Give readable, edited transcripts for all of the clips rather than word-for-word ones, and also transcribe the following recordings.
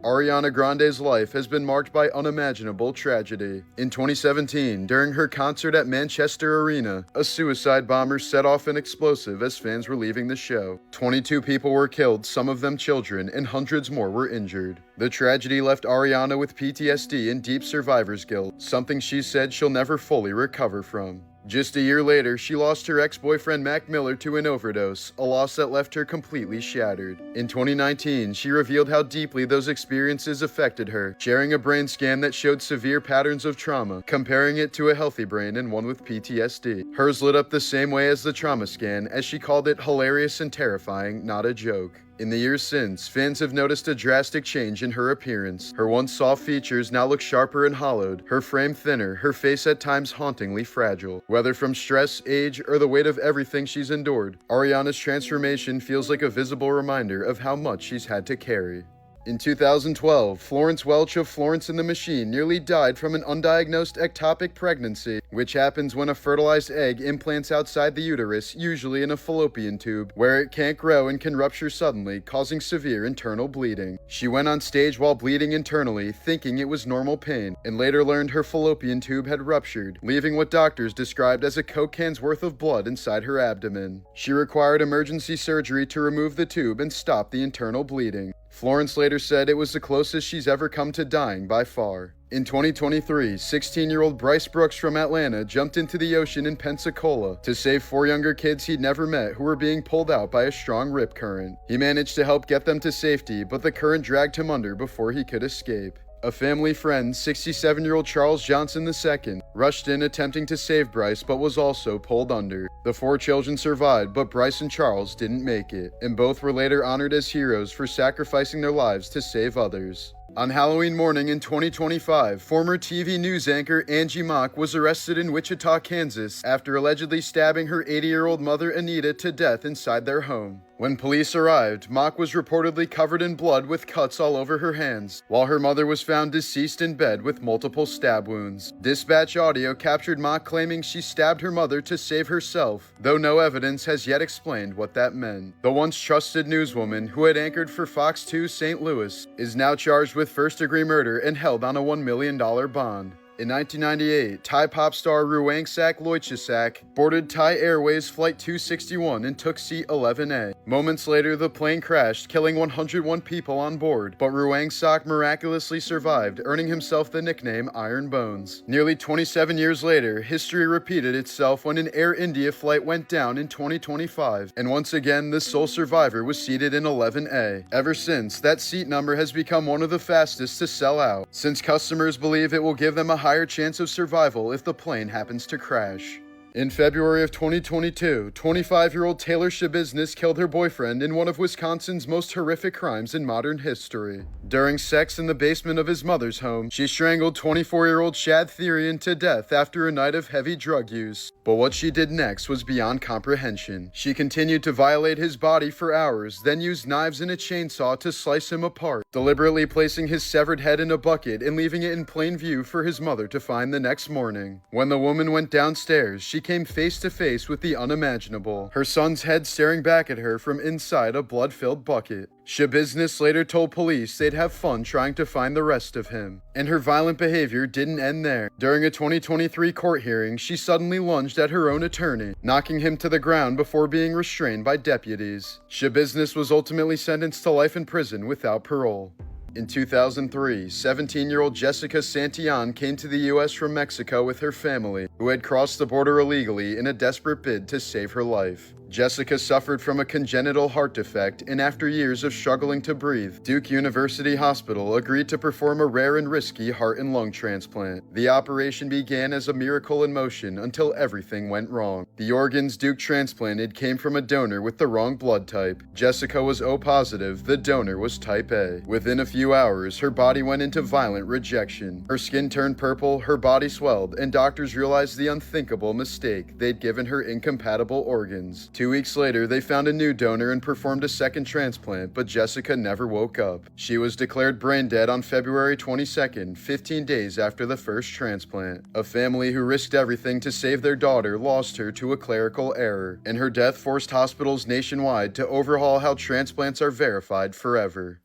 Ariana Grande's life has been marked by unimaginable tragedy. In 2017, during her concert at Manchester Arena, a suicide bomber set off an explosive as fans were leaving the show. 22 people were killed, some of them children, and hundreds more were injured. The tragedy left Ariana with PTSD and deep survivor's guilt, something she said she'll never fully recover from. Just a year later, she lost her ex-boyfriend Mac Miller to an overdose, a loss that left her completely shattered. In 2019, she revealed how deeply those experiences affected her, sharing a brain scan that showed severe patterns of trauma, comparing it to a healthy brain and one with PTSD. Hers lit up the same way as the trauma scan, as she called it hilarious and terrifying, not a joke. In the years since, fans have noticed a drastic change in her appearance. Her once soft features now look sharper and hollowed, her frame thinner, her face at times hauntingly fragile. Whether from stress, age, or the weight of everything she's endured, Ariana's transformation feels like a visible reminder of how much she's had to carry. In 2012, Florence Welch of Florence and the Machine nearly died from an undiagnosed ectopic pregnancy, which happens when a fertilized egg implants outside the uterus, usually in a fallopian tube, where it can't grow and can rupture suddenly, causing severe internal bleeding. She went on stage while bleeding internally, thinking it was normal pain, and later learned her fallopian tube had ruptured, leaving what doctors described as a Coke can's worth of blood inside her abdomen. She required emergency surgery to remove the tube and stop the internal bleeding. Florence later said it was the closest she's ever come to dying by far. In 2023, 16-year-old Bryce Brooks from Atlanta jumped into the ocean in Pensacola to save 4 younger kids he'd never met who were being pulled out by a strong rip current. He managed to help get them to safety, but the current dragged him under before he could escape. A family friend, 67-year-old Charles Johnson II, rushed in attempting to save Bryce but was also pulled under. The 4 children survived, but Bryce and Charles didn't make it, and both were later honored as heroes for sacrificing their lives to save others. On Halloween morning in 2025, former TV news anchor Angie Mock was arrested in Wichita, Kansas after allegedly stabbing her 80-year-old mother Anita to death inside their home. When police arrived, Mock was reportedly covered in blood with cuts all over her hands, while her mother was found deceased in bed with multiple stab wounds. Dispatch audio captured Mock claiming she stabbed her mother to save herself, though no evidence has yet explained what that meant. The once trusted newswoman, who had anchored for Fox 2 St. Louis, is now charged with first-degree murder and held on a $1 million bond. In 1998, Thai pop star Ruangsak Loichasak boarded Thai Airways Flight 261 and took seat 11A. Moments later, the plane crashed, killing 101 people on board, but Ruangsak miraculously survived, earning himself the nickname Iron Bones. Nearly 27 years later, history repeated itself when an Air India flight went down in 2025, and once again, the sole survivor was seated in 11A. Ever since, that seat number has become one of the fastest to sell out, since customers believe it will give them a higher chance of survival if the plane happens to crash. In February of 2022, 25-year-old Taylor Shabiznis killed her boyfriend in one of Wisconsin's most horrific crimes in modern history. During sex in the basement of his mother's home, she strangled 24-year-old Shad Therian to death after a night of heavy drug use. But what she did next was beyond comprehension. She continued to violate his body for hours, then used knives and a chainsaw to slice him apart, deliberately placing his severed head in a bucket and leaving it in plain view for his mother to find the next morning. When the woman went downstairs, she came face to face with the unimaginable, her son's head staring back at her from inside a blood-filled bucket. Shabiznis later told police they'd have fun trying to find the rest of him. And her violent behavior didn't end there. During a 2023 court hearing, she suddenly lunged at her own attorney, knocking him to the ground before being restrained by deputies. Shabiznis was ultimately sentenced to life in prison without parole. In 2003, 17-year-old Jessica Santillan came to the U.S. from Mexico with her family, who had crossed the border illegally in a desperate bid to save her life. Jessica suffered from a congenital heart defect, and after years of struggling to breathe, Duke University Hospital agreed to perform a rare and risky heart and lung transplant. The operation began as a miracle in motion until everything went wrong. The organs Duke transplanted came from a donor with the wrong blood type. Jessica was O positive, the donor was type A. Within a few hours, her body went into violent rejection. Her skin turned purple, her body swelled, and doctors realized the unthinkable mistake. They'd given her incompatible organs. 2 weeks later, they found a new donor and performed a second transplant, but Jessica never woke up. She was declared brain dead on February 22nd, 15 days after the first transplant. A family who risked everything to save their daughter lost her to a clerical error, and her death forced hospitals nationwide to overhaul how transplants are verified forever.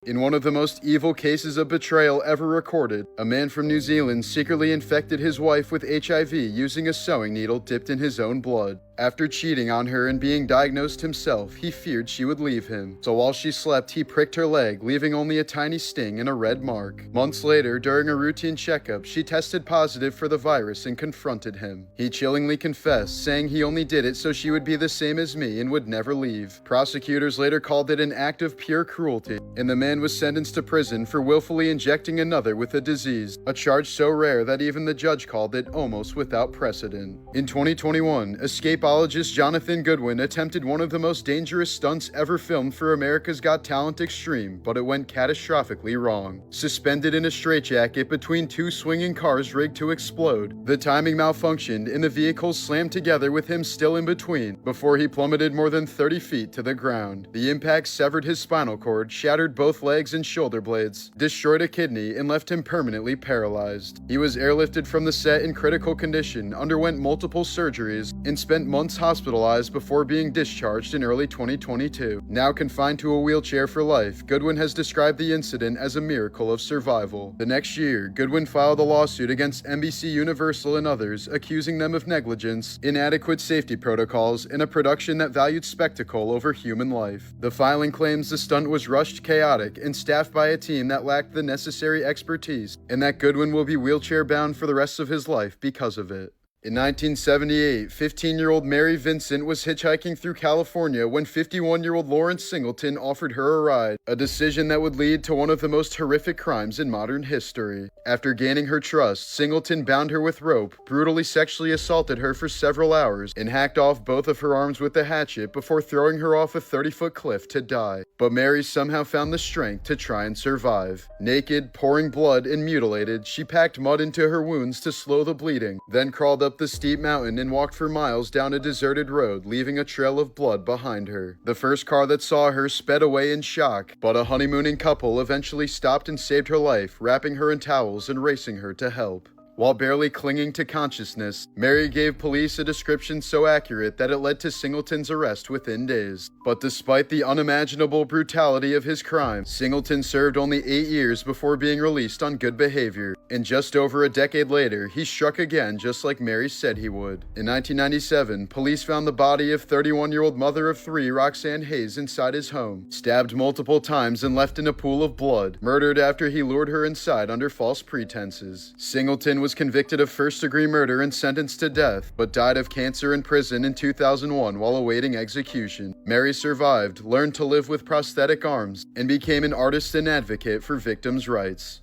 In one of the most evil cases of betrayal ever recorded, a man from New Zealand secretly infected his wife with HIV using a sewing needle dipped in his own blood. After cheating on her and being diagnosed himself, he feared she would leave him. So while she slept, he pricked her leg, leaving only a tiny sting and a red mark. Months later, during a routine checkup, she tested positive for the virus and confronted him. He chillingly confessed, saying he only did it so she would be the same as me and would never leave. Prosecutors later called it an act of pure cruelty, and the man was sentenced to prison for willfully injecting another with a disease, a charge so rare that even the judge called it almost without precedent. In 2021, escapologist Jonathan Goodwin attempted one of the most dangerous stunts ever filmed for America's Got Talent Extreme, but it went catastrophically wrong. Suspended in a straitjacket between two swinging cars rigged to explode, the timing malfunctioned and the vehicles slammed together with him still in between before he plummeted more than 30 feet to the ground. The impact severed his spinal cord, shattered both legs and shoulder blades, destroyed a kidney, and left him permanently paralyzed. He was airlifted from the set in critical condition, underwent multiple surgeries, and spent months hospitalized before being discharged in early 2022. Now confined to a wheelchair for life, Goodwin has described the incident as a miracle of survival. The next year, Goodwin filed a lawsuit against NBC Universal and others, accusing them of negligence, inadequate safety protocols, and a production that valued spectacle over human life. The filing claims the stunt was rushed, chaotic, and staffed by a team that lacked the necessary expertise, and that Goodwin will be wheelchair-bound for the rest of his life because of it. In 1978, 15-year-old Mary Vincent was hitchhiking through California when 51-year-old Lawrence Singleton offered her a ride, a decision that would lead to one of the most horrific crimes in modern history. After gaining her trust, Singleton bound her with rope, brutally sexually assaulted her for several hours, and hacked off both of her arms with a hatchet before throwing her off a 30-foot cliff to die. But Mary somehow found the strength to try and survive. Naked, pouring blood, and mutilated, she packed mud into her wounds to slow the bleeding, then crawled up the steep mountain and walked for miles down a deserted road, leaving a trail of blood behind her. The first car that saw her sped away in shock, but a honeymooning couple eventually stopped and saved her life, wrapping her in towels and racing her to help. While barely clinging to consciousness, Mary gave police a description so accurate that it led to Singleton's arrest within days. But despite the unimaginable brutality of his crime, Singleton served only 8 years before being released on good behavior, and just over a decade later, he struck again just like Mary said he would. In 1997, police found the body of 31-year-old mother of 3 Roxanne Hayes inside his home, stabbed multiple times and left in a pool of blood, murdered after he lured her inside under false pretenses. Singleton was convicted of first-degree murder and sentenced to death, but died of cancer in prison in 2001 while awaiting execution. Mary survived, learned to live with prosthetic arms, and became an artist and advocate for victims' rights.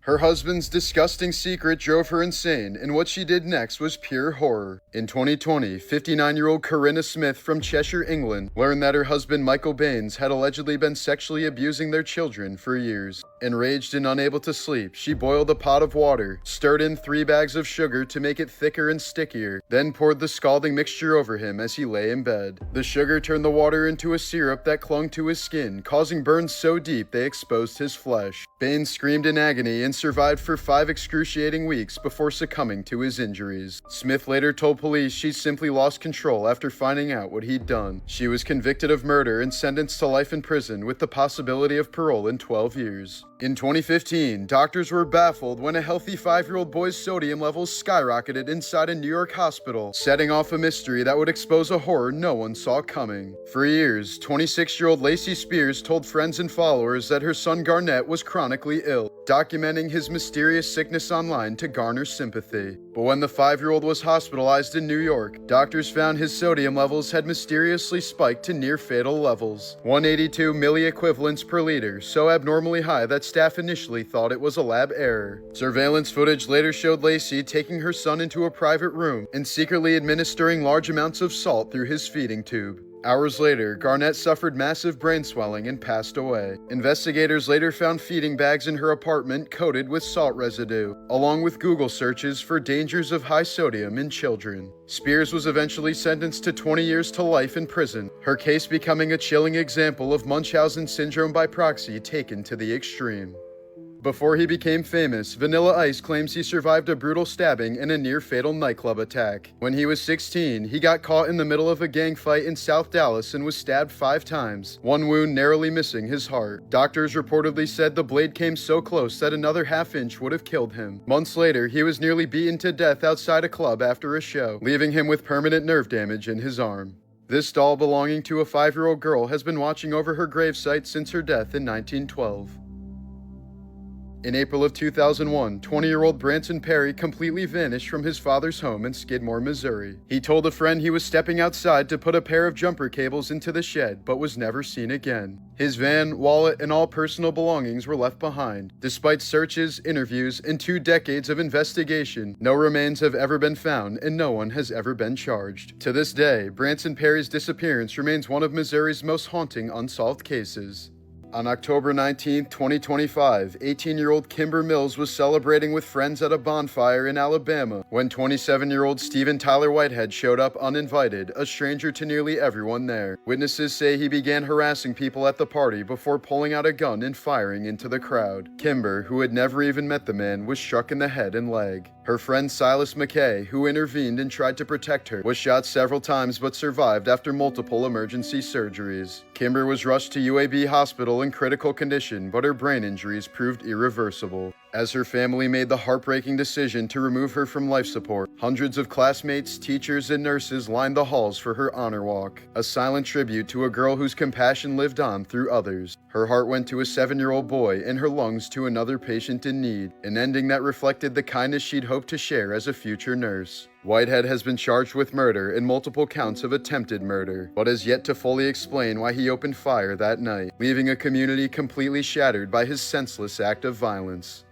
Her husband's disgusting secret drove her insane, and what she did next was pure horror. In 2020, 59-year-old Corinna Smith from Cheshire, England, learned that her husband Michael Baines had allegedly been sexually abusing their children for years. Enraged and unable to sleep, she boiled a pot of water, stirred in 3 bags of sugar to make it thicker and stickier, then poured the scalding mixture over him as he lay in bed. The sugar turned the water into a syrup that clung to his skin, causing burns so deep they exposed his flesh. Baines screamed in agony and survived for 5 excruciating weeks before succumbing to his injuries. Smith later told police she simply lost control after finding out what he'd done. She was convicted of murder and sentenced to life in prison with the possibility of parole in 12 years. In 2015, doctors were baffled when a healthy 5-year-old boy's sodium levels skyrocketed inside a New York hospital, setting off a mystery that would expose a horror no one saw coming. For years, 26-year-old Lacey Spears told friends and followers that her son Garnett was chronically ill, documenting his mysterious sickness online to garner sympathy. But when the 5-year-old was hospitalized in New York, doctors found his sodium levels had mysteriously spiked to near-fatal levels, 182 milliequivalents per liter, so abnormally high that staff initially thought it was a lab error. Surveillance footage later showed Lacey taking her son into a private room and secretly administering large amounts of salt through his feeding tube. Hours later, Garnett suffered massive brain swelling and passed away. Investigators later found feeding bags in her apartment coated with salt residue, along with Google searches for dangers of high sodium in children. Spears was eventually sentenced to 20 years to life in prison, her case becoming a chilling example of Munchausen syndrome by proxy taken to the extreme. Before he became famous, Vanilla Ice claims he survived a brutal stabbing and a near-fatal nightclub attack. When he was 16, he got caught in the middle of a gang fight in South Dallas and was stabbed 5 times, one wound narrowly missing his heart. Doctors reportedly said the blade came so close that another half-inch would have killed him. Months later, he was nearly beaten to death outside a club after a show, leaving him with permanent nerve damage in his arm. This doll belonging to a 5-year-old girl has been watching over her gravesite since her death in 1912. In April of 2001, 20-year-old Branson Perry completely vanished from his father's home in Skidmore, Missouri. He told a friend he was stepping outside to put a pair of jumper cables into the shed, but was never seen again. His van, wallet, and all personal belongings were left behind. Despite searches, interviews, and 2 decades of investigation, no remains have ever been found and no one has ever been charged. To this day, Branson Perry's disappearance remains one of Missouri's most haunting unsolved cases. On October 19, 2025, 18-year-old Kimber Mills was celebrating with friends at a bonfire in Alabama when 27-year-old Steven Tyler Whitehead showed up uninvited, a stranger to nearly everyone there. Witnesses say he began harassing people at the party before pulling out a gun and firing into the crowd. Kimber, who had never even met the man, was struck in the head and leg. Her friend Silas McKay, who intervened and tried to protect her, was shot several times but survived after multiple emergency surgeries. Kimber was rushed to UAB Hospital in critical condition, but her brain injuries proved irreversible. As her family made the heartbreaking decision to remove her from life support, hundreds of classmates, teachers, and nurses lined the halls for her honor walk, a silent tribute to a girl whose compassion lived on through others. Her heart went to a 7-year-old boy and her lungs to another patient in need, an ending that reflected the kindness she'd hoped to share as a future nurse. Whitehead has been charged with murder and multiple counts of attempted murder, but has yet to fully explain why he opened fire that night, leaving a community completely shattered by his senseless act of violence.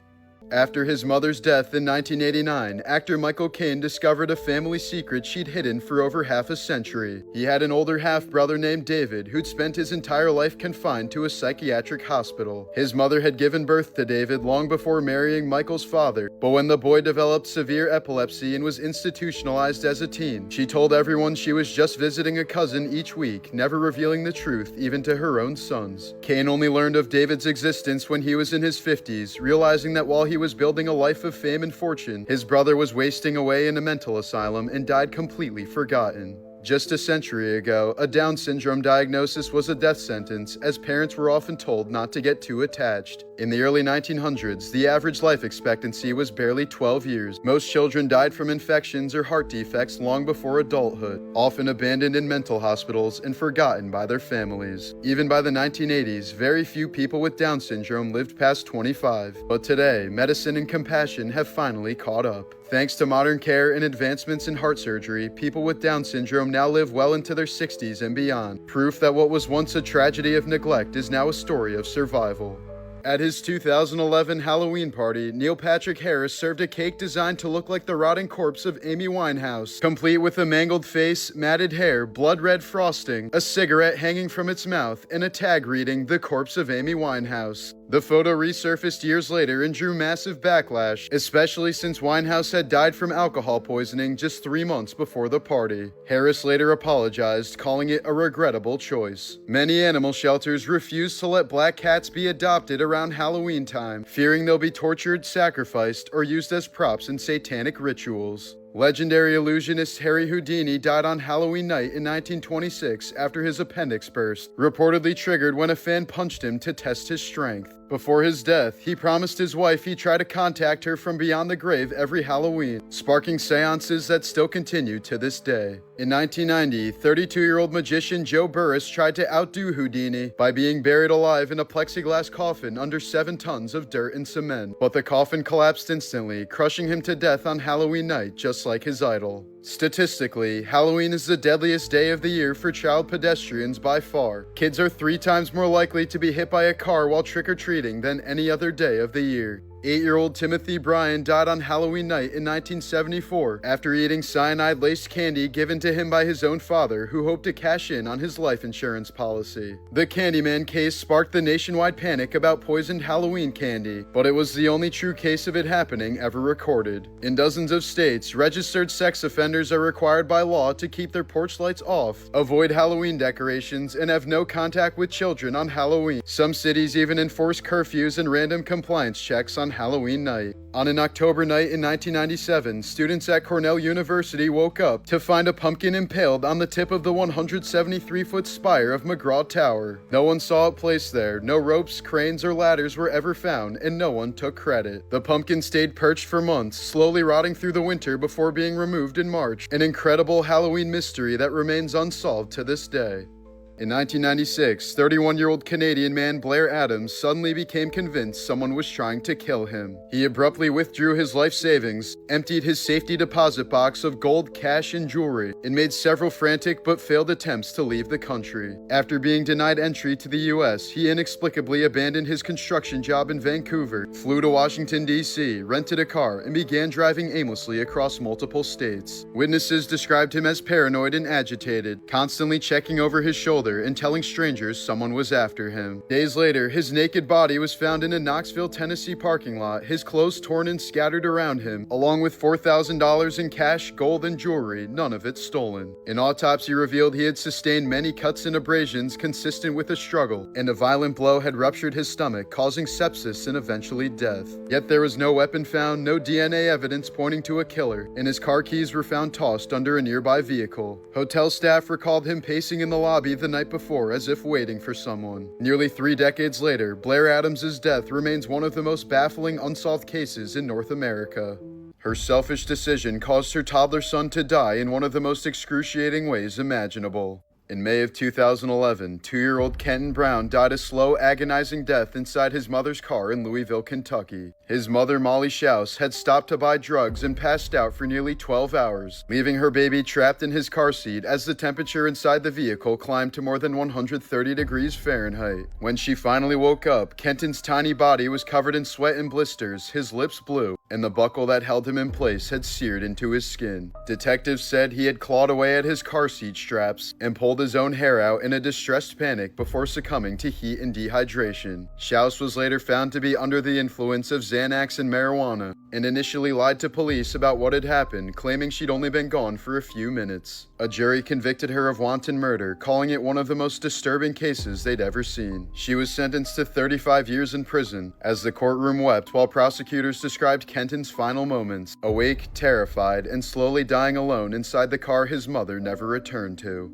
After his mother's death in 1989, actor Michael Caine discovered a family secret she'd hidden for over half a century. He had an older half-brother named David who'd spent his entire life confined to a psychiatric hospital. His mother had given birth to David long before marrying Michael's father, but when the boy developed severe epilepsy and was institutionalized as a teen, she told everyone she was just visiting a cousin each week, never revealing the truth even to her own sons. Caine only learned of David's existence when he was in his 50s, realizing that while he was building a life of fame and fortune, his brother was wasting away in a mental asylum and died completely forgotten. Just a century ago, a Down syndrome diagnosis was a death sentence, as parents were often told not to get too attached. In the early 1900s, the average life expectancy was barely 12 years. Most children died from infections or heart defects long before adulthood, often abandoned in mental hospitals and forgotten by their families. Even by the 1980s, very few people with Down syndrome lived past 25. But today, medicine and compassion have finally caught up. Thanks to modern care and advancements in heart surgery, people with Down syndrome now live well into their 60s and beyond. Proof that what was once a tragedy of neglect is now a story of survival. At his 2011 Halloween party, Neil Patrick Harris served a cake designed to look like the rotting corpse of Amy Winehouse, complete with a mangled face, matted hair, blood-red frosting, a cigarette hanging from its mouth, and a tag reading, "The Corpse of Amy Winehouse." The photo resurfaced years later and drew massive backlash, especially since Winehouse had died from alcohol poisoning just 3 months before the party. Harris later apologized, calling it a regrettable choice. Many animal shelters refuse to let black cats be adopted around Halloween time, fearing they'll be tortured, sacrificed, or used as props in satanic rituals. Legendary illusionist Harry Houdini died on Halloween night in 1926 after his appendix burst, reportedly triggered when a fan punched him to test his strength. Before his death, he promised his wife he'd try to contact her from beyond the grave every Halloween, sparking seances that still continue to this day. In 1990, 32-year-old magician Joe Burris tried to outdo Houdini by being buried alive in a plexiglass coffin under 7 tons of dirt and cement, but the coffin collapsed instantly, crushing him to death on Halloween night, just like his idol. Statistically, Halloween is the deadliest day of the year for child pedestrians by far. Kids are 3 times more likely to be hit by a car while trick-or-treating than any other day of the year. 8-year-old Timothy Bryan died on Halloween night in 1974 after eating cyanide-laced candy given to him by his own father, who hoped to cash in on his life insurance policy. The Candyman case sparked the nationwide panic about poisoned Halloween candy, but it was the only true case of it happening ever recorded. In dozens of states, registered sex offenders are required by law to keep their porch lights off, avoid Halloween decorations, and have no contact with children on Halloween. Some cities even enforce curfews and random compliance checks on Halloween night. On an October night in 1997, students at Cornell University woke up to find a pumpkin impaled on the tip of the 173-foot spire of McGraw Tower. No one saw it placed there, no ropes, cranes, or ladders were ever found, and no one took credit. The pumpkin stayed perched for months, slowly rotting through the winter before being removed in March, an incredible Halloween mystery that remains unsolved to this day. In 1996, 31-year-old Canadian man Blair Adams suddenly became convinced someone was trying to kill him. He abruptly withdrew his life savings, emptied his safety deposit box of gold, cash, and jewelry, and made several frantic but failed attempts to leave the country. After being denied entry to the U.S., he inexplicably abandoned his construction job in Vancouver, flew to Washington, D.C., rented a car, and began driving aimlessly across multiple states. Witnesses described him as paranoid and agitated, constantly checking over his shoulder and telling strangers someone was after him. Days later, his naked body was found in a Knoxville, Tennessee parking lot, his clothes torn and scattered around him, along with $4,000 in cash, gold, and jewelry, none of it stolen. An autopsy revealed he had sustained many cuts and abrasions consistent with a struggle, and a violent blow had ruptured his stomach, causing sepsis and eventually death. Yet there was no weapon found, no DNA evidence pointing to a killer, and his car keys were found tossed under a nearby vehicle. Hotel staff recalled him pacing in the lobby the night before as if waiting for someone. Nearly 3 decades later, Blair Adams' death remains one of the most baffling unsolved cases in North America. Her selfish decision caused her toddler son to die in one of the most excruciating ways imaginable. In May of 2011, 2-year-old Kenton Brown died a slow, agonizing death inside his mother's car in Louisville, Kentucky. His mother, Molly Schaus, had stopped to buy drugs and passed out for nearly 12 hours, leaving her baby trapped in his car seat as the temperature inside the vehicle climbed to more than 130 degrees Fahrenheit. When she finally woke up, Kenton's tiny body was covered in sweat and blisters, his lips blue, and the buckle that held him in place had seared into his skin. Detectives said he had clawed away at his car seat straps and pulled his own hair out in a distressed panic before succumbing to heat and dehydration. Schaus was later found to be under the influence of Xanax and marijuana, and initially lied to police about what had happened, claiming she'd only been gone for a few minutes. A jury convicted her of wanton murder, calling it one of the most disturbing cases they'd ever seen. She was sentenced to 35 years in prison, as the courtroom wept while prosecutors described Kenton's final moments, awake, terrified, and slowly dying alone inside the car his mother never returned to.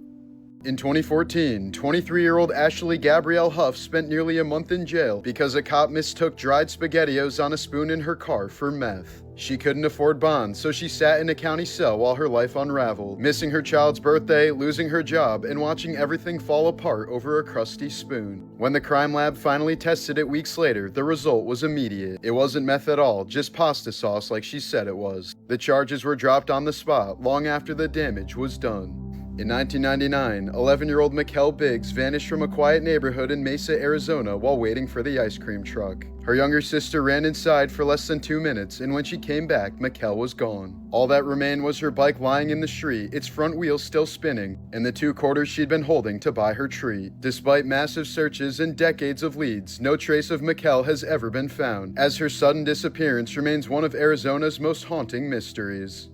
In 2014, 23-year-old Ashley Gabrielle Huff spent nearly a month in jail because a cop mistook dried SpaghettiOs on a spoon in her car for meth. She couldn't afford bond, so she sat in a county cell while her life unraveled, missing her child's birthday, losing her job, and watching everything fall apart over a crusty spoon. When the crime lab finally tested it weeks later, the result was immediate. It wasn't meth at all, just pasta sauce like she said it was. The charges were dropped on the spot long after the damage was done. In 1999, 11-year-old Mikkel Biggs vanished from a quiet neighborhood in Mesa, Arizona while waiting for the ice cream truck. Her younger sister ran inside for less than 2 minutes, and when she came back, Mikkel was gone. All that remained was her bike lying in the street, its front wheels still spinning, and the 2 quarters she'd been holding to buy her treat. Despite massive searches and decades of leads, no trace of Mikkel has ever been found, as her sudden disappearance remains one of Arizona's most haunting mysteries.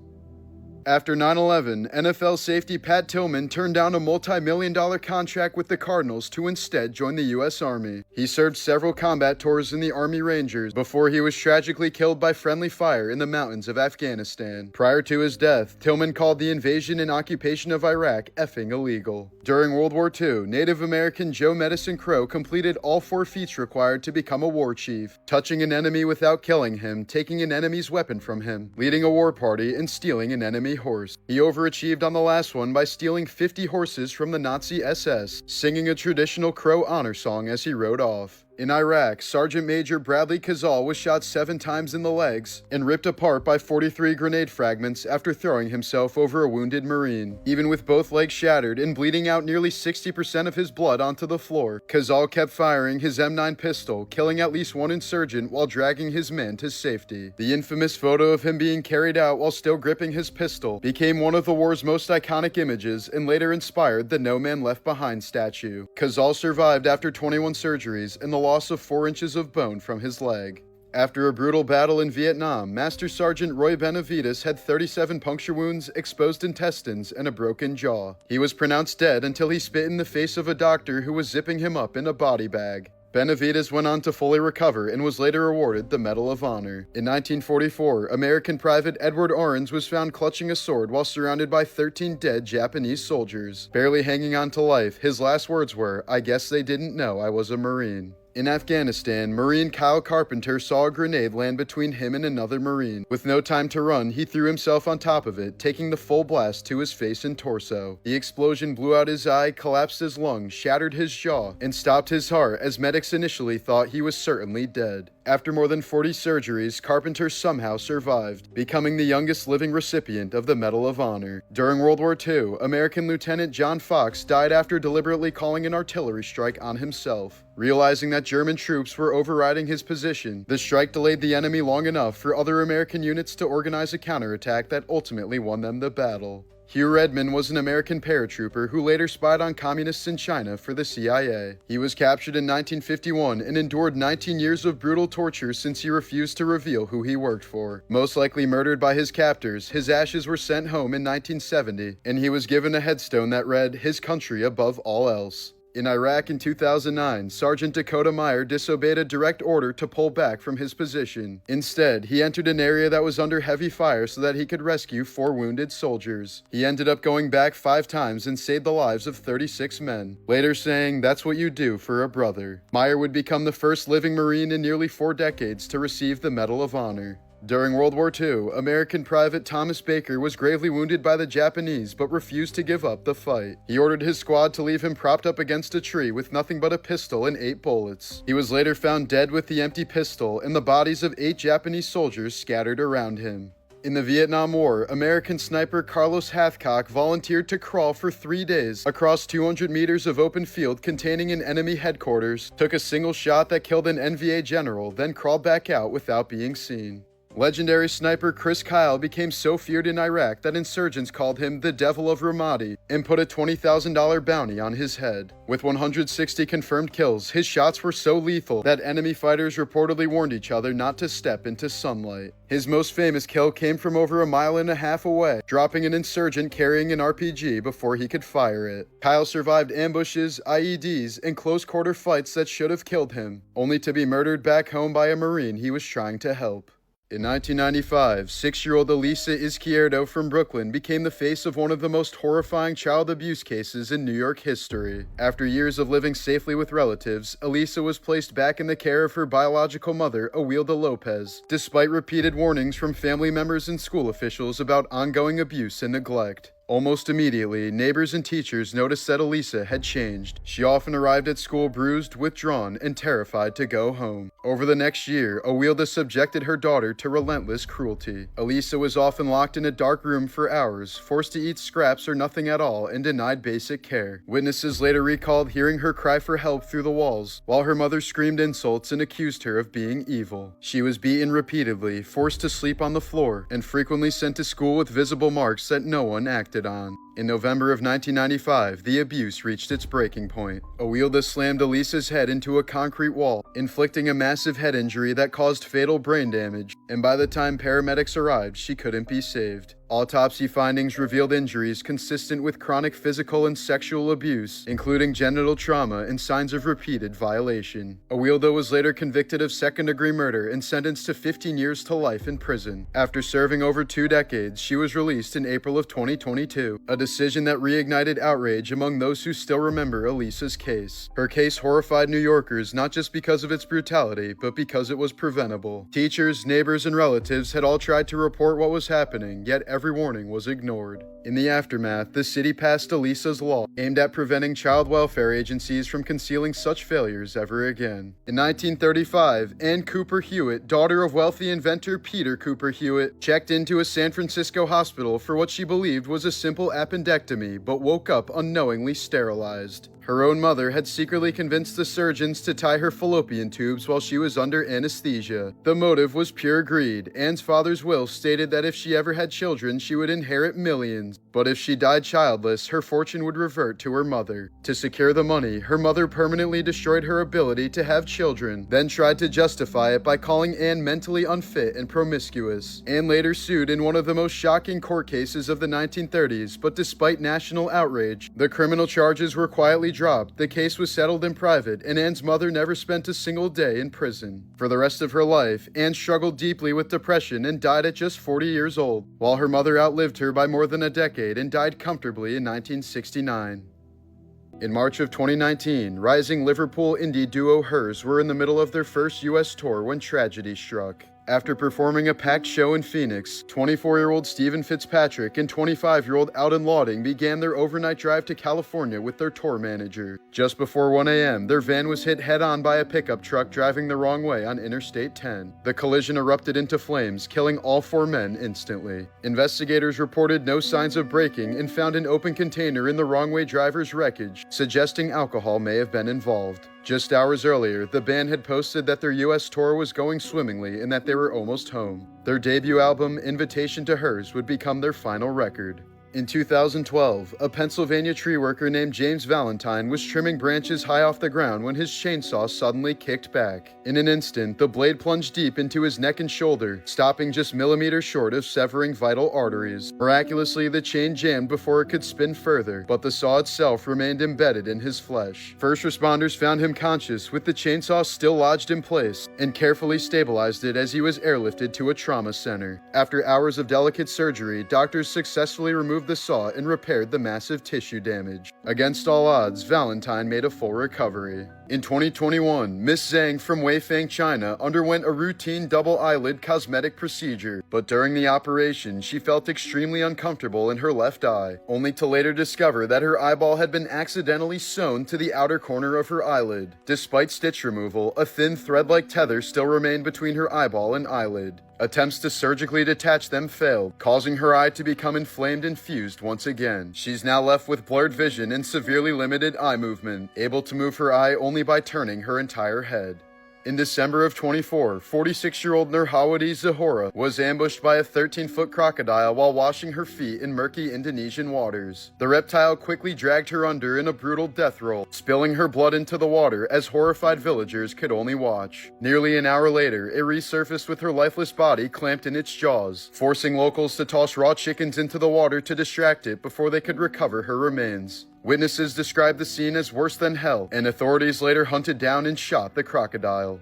After 9/11, NFL safety Pat Tillman turned down a multi-million-dollar contract with the Cardinals to instead join the U.S. Army. He served several combat tours in the Army Rangers before he was tragically killed by friendly fire in the mountains of Afghanistan. Prior to his death, Tillman called the invasion and occupation of Iraq effing illegal. During World War II, Native American Joe Medicine Crow completed all 4 feats required to become a war chief: touching an enemy without killing him, taking an enemy's weapon from him, leading a war party, and stealing an enemy horse. He overachieved on the last one by stealing 50 horses from the Nazi SS, singing a traditional Crow honor song as he rode off. In Iraq, Sergeant Major Bradley Kazal was shot 7 times in the legs and ripped apart by 43 grenade fragments after throwing himself over a wounded Marine. Even with both legs shattered and bleeding out nearly 60% of his blood onto the floor, Kazal kept firing his M9 pistol, killing at least one insurgent while dragging his men to safety. The infamous photo of him being carried out while still gripping his pistol became one of the war's most iconic images and later inspired the No Man Left Behind statue. Kazal survived after 21 surgeries and the loss of 4 inches of bone from his leg. After a brutal battle in Vietnam, Master Sergeant Roy Benavides had 37 puncture wounds, exposed intestines, and a broken jaw. He was pronounced dead until he spit in the face of a doctor who was zipping him up in a body bag. Benavides went on to fully recover and was later awarded the Medal of Honor. In 1944, American Private Edward Orenz was found clutching a sword while surrounded by 13 dead Japanese soldiers. Barely hanging on to life, his last words were, "I guess they didn't know I was a Marine." In Afghanistan, Marine Kyle Carpenter saw a grenade land between him and another Marine. With no time to run, he threw himself on top of it, taking the full blast to his face and torso. The explosion blew out his eye, collapsed his lungs, shattered his jaw, and stopped his heart as medics initially thought he was certainly dead. After more than 40 surgeries, Carpenter somehow survived, becoming the youngest living recipient of the Medal of Honor. During World War II, American Lieutenant John Fox died after deliberately calling an artillery strike on himself. Realizing that German troops were overriding his position, the strike delayed the enemy long enough for other American units to organize a counterattack that ultimately won them the battle. Hugh Redman was an American paratrooper who later spied on communists in China for the CIA. He was captured in 1951 and endured 19 years of brutal torture since he refused to reveal who he worked for. Most likely murdered by his captors, his ashes were sent home in 1970, and he was given a headstone that read, "His country above all else." In Iraq in 2009, Sergeant Dakota Meyer disobeyed a direct order to pull back from his position. Instead, he entered an area that was under heavy fire so that he could rescue 4 wounded soldiers. He ended up going back 5 times and saved the lives of 36 men, later saying, "That's what you do for a brother." Meyer would become the first living Marine in nearly 4 decades to receive the Medal of Honor. During World War II, American Private Thomas Baker was gravely wounded by the Japanese but refused to give up the fight. He ordered his squad to leave him propped up against a tree with nothing but a pistol and 8 bullets. He was later found dead with the empty pistol and the bodies of 8 Japanese soldiers scattered around him. In the Vietnam War, American sniper Carlos Hathcock volunteered to crawl for 3 days across 200 meters of open field containing an enemy headquarters, took a single shot that killed an NVA general, then crawled back out without being seen. Legendary sniper Chris Kyle became so feared in Iraq that insurgents called him the Devil of Ramadi and put a $20,000 bounty on his head. With 160 confirmed kills, his shots were so lethal that enemy fighters reportedly warned each other not to step into sunlight. His most famous kill came from over 1.5 miles away, dropping an insurgent carrying an RPG before he could fire it. Kyle survived ambushes, IEDs, and close-quarter fights that should have killed him, only to be murdered back home by a Marine he was trying to help. In 1995, 6-year-old Elisa Izquierdo from Brooklyn became the face of one of the most horrifying child abuse cases in New York history. After years of living safely with relatives, Elisa was placed back in the care of her biological mother, Awilda Lopez, despite repeated warnings from family members and school officials about ongoing abuse and neglect. Almost immediately, neighbors and teachers noticed that Elisa had changed. She often arrived at school bruised, withdrawn, and terrified to go home. Over the next year, Awilda subjected her daughter to relentless cruelty. Elisa was often locked in a dark room for hours, forced to eat scraps or nothing at all, and denied basic care. Witnesses later recalled hearing her cry for help through the walls, while her mother screamed insults and accused her of being evil. She was beaten repeatedly, forced to sleep on the floor, and frequently sent to school with visible marks that no one acted on. In November of 1995, the abuse reached its breaking point. Awilda slammed Elisa's head into a concrete wall, inflicting a massive head injury that caused fatal brain damage, and by the time paramedics arrived, she couldn't be saved. Autopsy findings revealed injuries consistent with chronic physical and sexual abuse, including genital trauma and signs of repeated violation. Awilda was later convicted of second-degree murder and sentenced to 15 years to life in prison. After serving over 2 decades, she was released in April of 2022, a decision that reignited outrage among those who still remember Elisa's case. Her case horrified New Yorkers not just because of its brutality, but because it was preventable. Teachers, neighbors, and relatives had all tried to report what was happening, yet every warning was ignored. In the aftermath, the city passed Elisa's Law, aimed at preventing child welfare agencies from concealing such failures ever again. In 1935, Ann Cooper Hewitt, daughter of wealthy inventor Peter Cooper Hewitt, checked into a San Francisco hospital for what she believed was a simple appendectomy, but woke up unknowingly sterilized. Her own mother had secretly convinced the surgeons to tie her fallopian tubes while she was under anesthesia. The motive was pure greed. Anne's father's will stated that if she ever had children, she would inherit millions. But if she died childless, her fortune would revert to her mother. To secure the money, her mother permanently destroyed her ability to have children, then tried to justify it by calling Anne mentally unfit and promiscuous. Anne later sued in one of the most shocking court cases of the 1930s, but despite national outrage, the criminal charges were quietly dropped. The case was settled in private, and Anne's mother never spent a single day in prison. For the rest of her life, Anne struggled deeply with depression and died at just 40 years old, while her mother outlived her by more than a decade and died comfortably in 1969. In March of 2019, rising Liverpool indie duo Hers were in the middle of their first US tour when tragedy struck. After performing a packed show in Phoenix, 24-year-old Stephen Fitzpatrick and 25-year-old Alden Lauding began their overnight drive to California with their tour manager. Just before 1 a.m., their van was hit head-on by a pickup truck driving the wrong way on Interstate 10. The collision erupted into flames, killing all 4 men instantly. Investigators reported no signs of braking and found an open container in the wrong-way driver's wreckage, suggesting alcohol may have been involved. Just hours earlier, the band had posted that their US tour was going swimmingly and that they were almost home. Their debut album, Invitation to Hers, would become their final record. In 2012, a Pennsylvania tree worker named James Valentine was trimming branches high off the ground when his chainsaw suddenly kicked back. In an instant, the blade plunged deep into his neck and shoulder, stopping just millimeters short of severing vital arteries. Miraculously, the chain jammed before it could spin further, but the saw itself remained embedded in his flesh. First responders found him conscious, with the chainsaw still lodged in place, and carefully stabilized it as he was airlifted to a trauma center. After hours of delicate surgery, doctors successfully removed the saw and repaired the massive tissue damage. Against all odds, Valentine made a full recovery. In 2021, Miss Zhang from Weifang, China underwent a routine double eyelid cosmetic procedure, but during the operation, she felt extremely uncomfortable in her left eye, only to later discover that her eyeball had been accidentally sewn to the outer corner of her eyelid. Despite stitch removal, a thin thread-like tether still remained between her eyeball and eyelid. Attempts to surgically detach them failed, causing her eye to become inflamed and fused once again. She's now left with blurred vision and severely limited eye movement, able to move her eye only by turning her entire head. In December of 24, 46-year-old Nurhawati Zahora was ambushed by a 13-foot crocodile while washing her feet in murky Indonesian waters. The reptile quickly dragged her under in a brutal death roll, spilling her blood into the water as horrified villagers could only watch. Nearly an hour later, it resurfaced with her lifeless body clamped in its jaws, forcing locals to toss raw chickens into the water to distract it before they could recover her remains. Witnesses described the scene as worse than hell, and authorities later hunted down and shot the crocodile.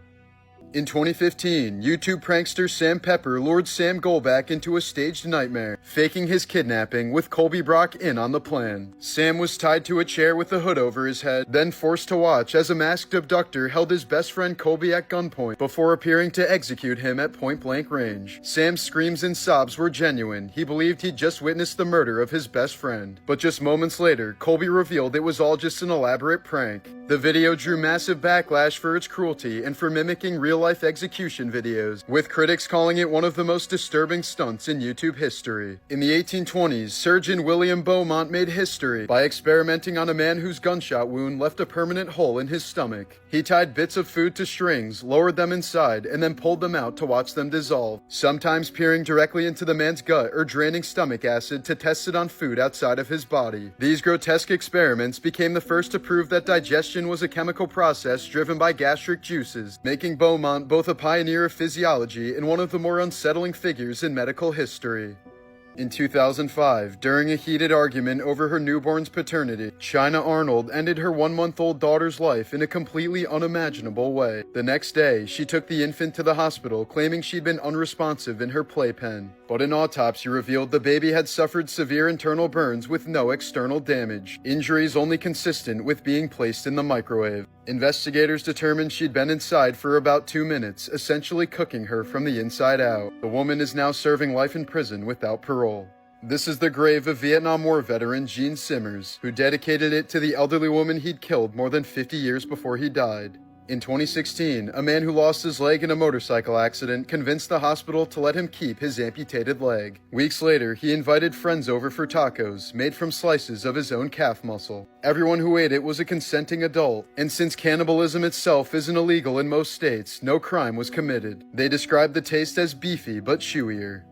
In 2015, YouTube prankster Sam Pepper lured Sam Golback into a staged nightmare, faking his kidnapping with Colby Brock in on the plan. Sam was tied to a chair with a hood over his head, then forced to watch as a masked abductor held his best friend Colby at gunpoint before appearing to execute him at point-blank range. Sam's screams and sobs were genuine. He believed he'd just witnessed the murder of his best friend. But just moments later, Colby revealed it was all just an elaborate prank. The video drew massive backlash for its cruelty and for mimicking real-life execution videos, with critics calling it one of the most disturbing stunts in YouTube history. In the 1820s, surgeon William Beaumont made history by experimenting on a man whose gunshot wound left a permanent hole in his stomach. He tied bits of food to strings, lowered them inside, and then pulled them out to watch them dissolve, sometimes peering directly into the man's gut or draining stomach acid to test it on food outside of his body. These grotesque experiments became the first to prove that digestion was a chemical process driven by gastric juices, making Beaumont both a pioneer of physiology and one of the more unsettling figures in medical history. In 2005, during a heated argument over her newborn's paternity, China Arnold ended her 1-month-old daughter's life in a completely unimaginable way. The next day, she took the infant to the hospital, claiming she'd been unresponsive in her playpen. But an autopsy revealed the baby had suffered severe internal burns with no external damage, injuries only consistent with being placed in the microwave. Investigators determined she'd been inside for about 2 minutes, essentially cooking her from the inside out. The woman is now serving life in prison without parole. This is the grave of Vietnam War veteran Gene Simmers, who dedicated it to the elderly woman he'd killed more than 50 years before he died. In 2016, a man who lost his leg in a motorcycle accident convinced the hospital to let him keep his amputated leg. Weeks later, he invited friends over for tacos, made from slices of his own calf muscle. Everyone who ate it was a consenting adult, and since cannibalism itself isn't illegal in most states, no crime was committed. They described the taste as beefy but chewier.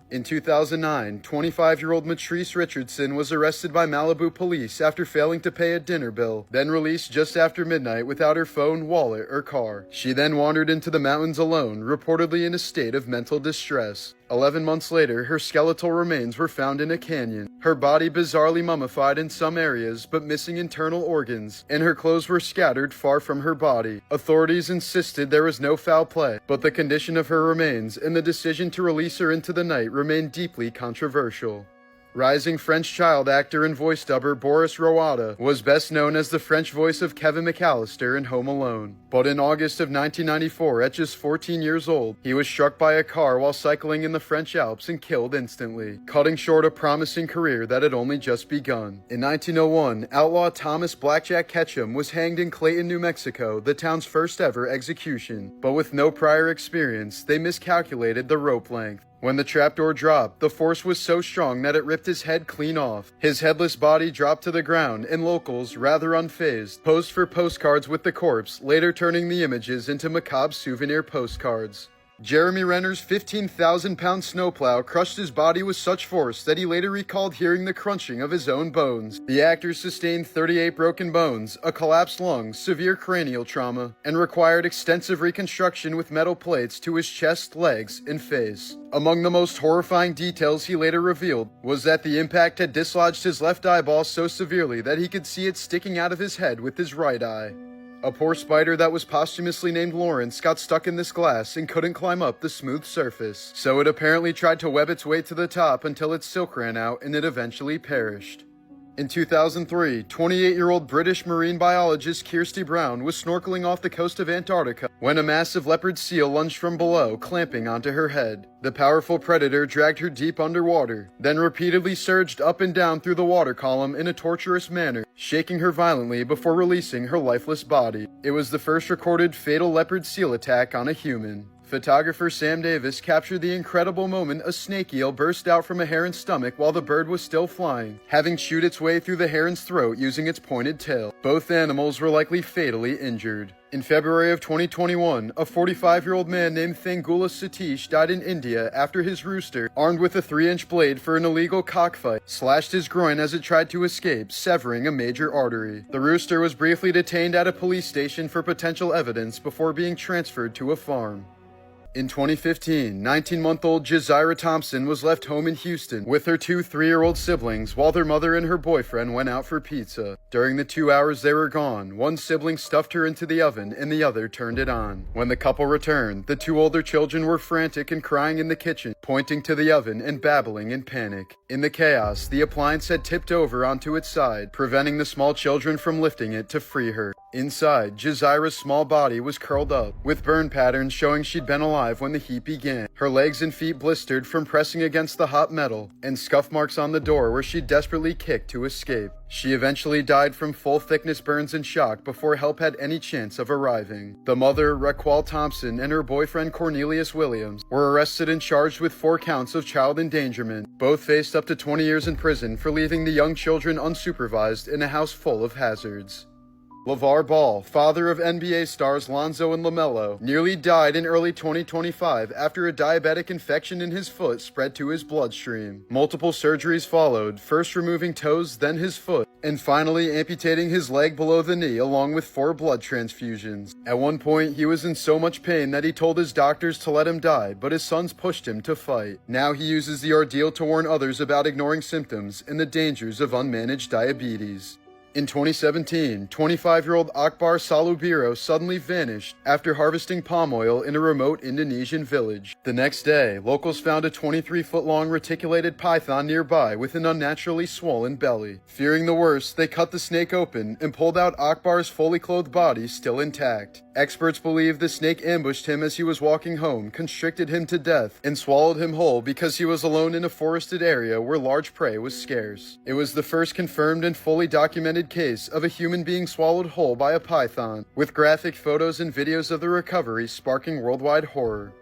In 2009, 25-year-old Matrice Richardson was arrested by Malibu police after failing to pay a dinner bill, then released just after midnight without her phone, wallet, or car. She then wandered into the mountains alone, reportedly in a state of mental distress. 11 months later, her skeletal remains were found in a canyon, her body bizarrely mummified in some areas but missing internal organs, and her clothes were scattered far from her body. Authorities insisted there was no foul play, but the condition of her remains and the decision to release her into the night remained deeply controversial. Rising French child actor and voice dubber Boris Roata was best known as the French voice of Kevin McAllister in Home Alone. But in August of 1994, at just 14 years old, he was struck by a car while cycling in the French Alps and killed instantly, cutting short a promising career that had only just begun. In 1901, outlaw Thomas Blackjack Ketchum was hanged in Clayton, New Mexico, the town's first ever execution. But with no prior experience, they miscalculated the rope length. When the trapdoor dropped, the force was so strong that it ripped his head clean off. His headless body dropped to the ground, and locals, rather unfazed, posed for postcards with the corpse, later turning the images into macabre souvenir postcards. Jeremy Renner's 15,000-pound snowplow crushed his body with such force that he later recalled hearing the crunching of his own bones. The actor sustained 38 broken bones, a collapsed lung, severe cranial trauma, and required extensive reconstruction with metal plates to his chest, legs, and face. Among the most horrifying details he later revealed was that the impact had dislodged his left eyeball so severely that he could see it sticking out of his head with his right eye. A poor spider that was posthumously named Lawrence got stuck in this glass and couldn't climb up the smooth surface, so it apparently tried to web its way to the top until its silk ran out and it eventually perished. In 2003, 28-year-old British marine biologist Kirsty Brown was snorkeling off the coast of Antarctica when a massive leopard seal lunged from below, clamping onto her head. The powerful predator dragged her deep underwater, then repeatedly surged up and down through the water column in a torturous manner, shaking her violently before releasing her lifeless body. It was the first recorded fatal leopard seal attack on a human. Photographer Sam Davis captured the incredible moment a snake eel burst out from a heron's stomach while the bird was still flying, having chewed its way through the heron's throat using its pointed tail. Both animals were likely fatally injured. In February of 2021, a 45-year-old man named Thangula Satish died in India after his rooster, armed with a 3-inch blade for an illegal cockfight, slashed his groin as it tried to escape, severing a major artery. The rooster was briefly detained at a police station for potential evidence before being transferred to a farm. In 2015, 19-month-old Jazira Thompson was left home in Houston with her two 3-year-old siblings while their mother and her boyfriend went out for pizza. During the 2 hours they were gone, one sibling stuffed her into the oven and the other turned it on. When the couple returned, the two older children were frantic and crying in the kitchen, pointing to the oven and babbling in panic. In the chaos, the appliance had tipped over onto its side, preventing the small children from lifting it to free her. Inside, Jazira's small body was curled up, with burn patterns showing she'd been alive when the heat began. Her legs and feet blistered from pressing against the hot metal, and scuff marks on the door where she desperately kicked to escape. She eventually died from full-thickness burns and shock before help had any chance of arriving. The mother, Raquel Thompson, and her boyfriend Cornelius Williams were arrested and charged with 4 counts of child endangerment. Both faced up to 20 years in prison for leaving the young children unsupervised in a house full of hazards. LeVar Ball, father of NBA stars Lonzo and LaMelo, nearly died in early 2025 after a diabetic infection in his foot spread to his bloodstream. Multiple surgeries followed, first removing toes, then his foot, and finally amputating his leg below the knee along with 4 blood transfusions. At one point, he was in so much pain that he told his doctors to let him die, but his sons pushed him to fight. Now he uses the ordeal to warn others about ignoring symptoms and the dangers of unmanaged diabetes. In 2017, 25-year-old Akbar Salubiro suddenly vanished after harvesting palm oil in a remote Indonesian village. The next day, locals found a 23-foot-long reticulated python nearby with an unnaturally swollen belly. Fearing the worst, they cut the snake open and pulled out Akbar's fully clothed body still intact. Experts believe the snake ambushed him as he was walking home, constricted him to death, and swallowed him whole because he was alone in a forested area where large prey was scarce. It was the first confirmed and fully documented case of a human being swallowed whole by a python, with graphic photos and videos of the recovery sparking worldwide horror.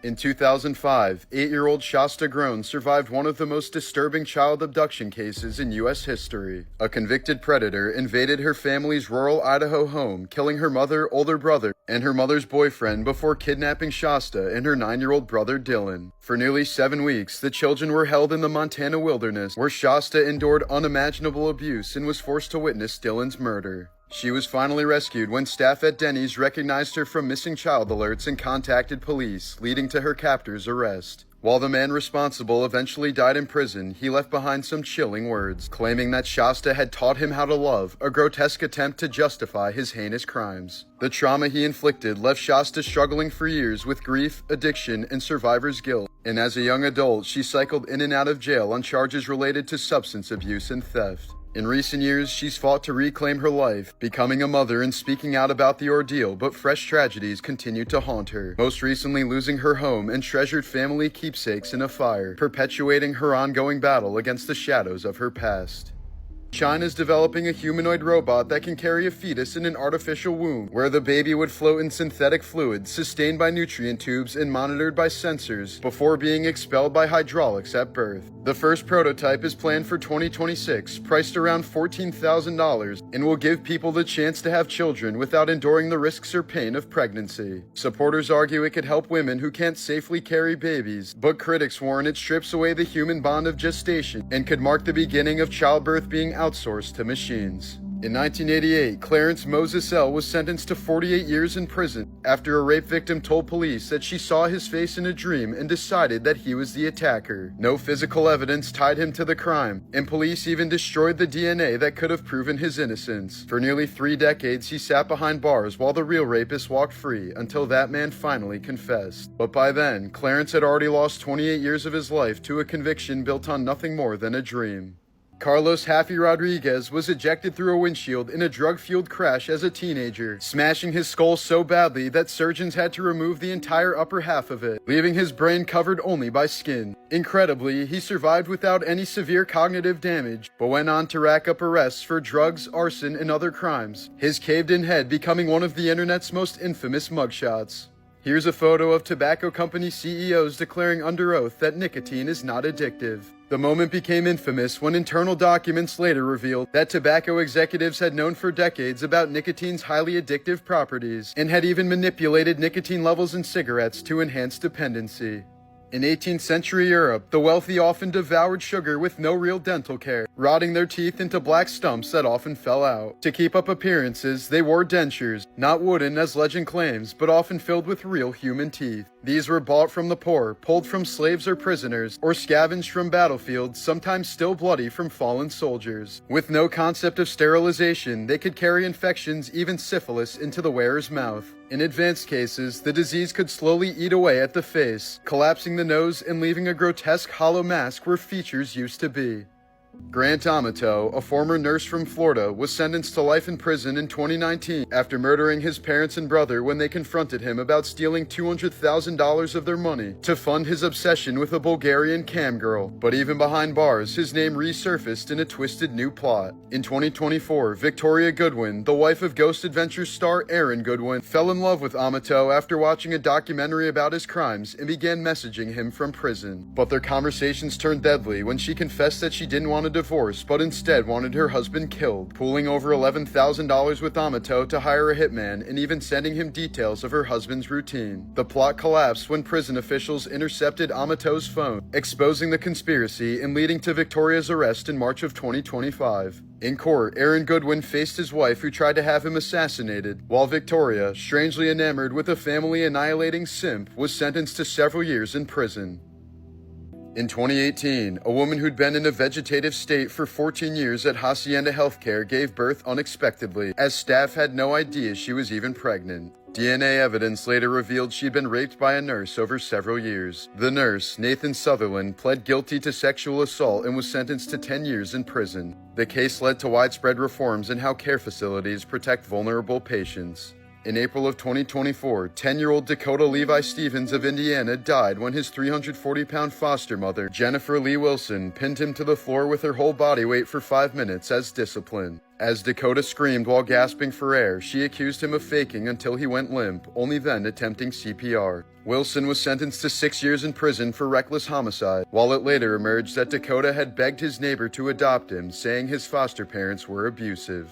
In 2005, 8-year-old Shasta Groen survived one of the most disturbing child abduction cases in U.S. history. A convicted predator invaded her family's rural Idaho home, killing her mother, older brother, and her mother's boyfriend before kidnapping Shasta and her 9-year-old brother Dylan. For nearly 7 weeks, the children were held in the Montana wilderness, where Shasta endured unimaginable abuse and was forced to witness Dylan's murder. She was finally rescued when staff at Denny's recognized her from missing child alerts and contacted police, leading to her captor's arrest. While the man responsible eventually died in prison, he left behind some chilling words, claiming that Shasta had taught him how to love, a grotesque attempt to justify his heinous crimes. The trauma he inflicted left Shasta struggling for years with grief, addiction, and survivor's guilt, and as a young adult, she cycled in and out of jail on charges related to substance abuse and theft. In recent years, she's fought to reclaim her life, becoming a mother and speaking out about the ordeal, but fresh tragedies continue to haunt her, most recently losing her home and treasured family keepsakes in a fire, perpetuating her ongoing battle against the shadows of her past. China's developing a humanoid robot that can carry a fetus in an artificial womb, where the baby would float in synthetic fluid, sustained by nutrient tubes and monitored by sensors, before being expelled by hydraulics at birth. The first prototype is planned for 2026, priced around $14,000, and will give people the chance to have children without enduring the risks or pain of pregnancy. Supporters argue it could help women who can't safely carry babies, but critics warn it strips away the human bond of gestation and could mark the beginning of childbirth being outsourced to machines. In 1988, Clarence Moses L. was sentenced to 48 years in prison after a rape victim told police that she saw his face in a dream and decided that he was the attacker. No physical evidence tied him to the crime, and police even destroyed the DNA that could have proven his innocence. For nearly 3 decades, he sat behind bars while the real rapist walked free until that man finally confessed. But by then, Clarence had already lost 28 years of his life to a conviction built on nothing more than a dream. Carlos Haffy Rodriguez was ejected through a windshield in a drug-fueled crash as a teenager, smashing his skull so badly that surgeons had to remove the entire upper half of it, leaving his brain covered only by skin. Incredibly, he survived without any severe cognitive damage, but went on to rack up arrests for drugs, arson, and other crimes, his caved-in head becoming one of the internet's most infamous mugshots. Here's a photo of tobacco company CEOs declaring under oath that nicotine is not addictive. The moment became infamous when internal documents later revealed that tobacco executives had known for decades about nicotine's highly addictive properties and had even manipulated nicotine levels in cigarettes to enhance dependency. In 18th century Europe, the wealthy often devoured sugar with no real dental care, rotting their teeth into black stumps that often fell out. To keep up appearances, they wore dentures, not wooden as legend claims, but often filled with real human teeth. These were bought from the poor, pulled from slaves or prisoners, or scavenged from battlefields, sometimes still bloody from fallen soldiers. With no concept of sterilization, they could carry infections, even syphilis, into the wearer's mouth. In advanced cases, the disease could slowly eat away at the face, collapsing the nose and leaving a grotesque hollow mask where features used to be. Grant Amato, a former nurse from Florida, was sentenced to life in prison in 2019 after murdering his parents and brother when they confronted him about stealing $200,000 of their money to fund his obsession with a Bulgarian cam girl. But even behind bars, his name resurfaced in a twisted new plot. In 2024, Victoria Goodwin, the wife of Ghost Adventures star Aaron Goodwin, fell in love with Amato after watching a documentary about his crimes and began messaging him from prison. But their conversations turned deadly when she confessed that she didn't want a divorce, but instead wanted her husband killed, pooling over $11,000 with Amato to hire a hitman and even sending him details of her husband's routine. The plot collapsed when prison officials intercepted Amato's phone, exposing the conspiracy and leading to Victoria's arrest in March of 2025. In court, Aaron Goodwin faced his wife who tried to have him assassinated, while Victoria, strangely enamored with a family-annihilating simp, was sentenced to several years in prison. In 2018, a woman who'd been in a vegetative state for 14 years at Hacienda Healthcare gave birth unexpectedly, as staff had no idea she was even pregnant. DNA evidence later revealed she'd been raped by a nurse over several years. The nurse, Nathan Sutherland, pled guilty to sexual assault and was sentenced to 10 years in prison. The case led to widespread reforms in how care facilities protect vulnerable patients. In April of 2024, 10-year-old Dakota Levi Stevens of Indiana died when his 340-pound foster mother, Jennifer Lee Wilson, pinned him to the floor with her whole body weight for 5 minutes as discipline. As Dakota screamed while gasping for air, she accused him of faking until he went limp, only then attempting CPR. Wilson was sentenced to 6 years in prison for reckless homicide, while it later emerged that Dakota had begged his neighbor to adopt him, saying his foster parents were abusive.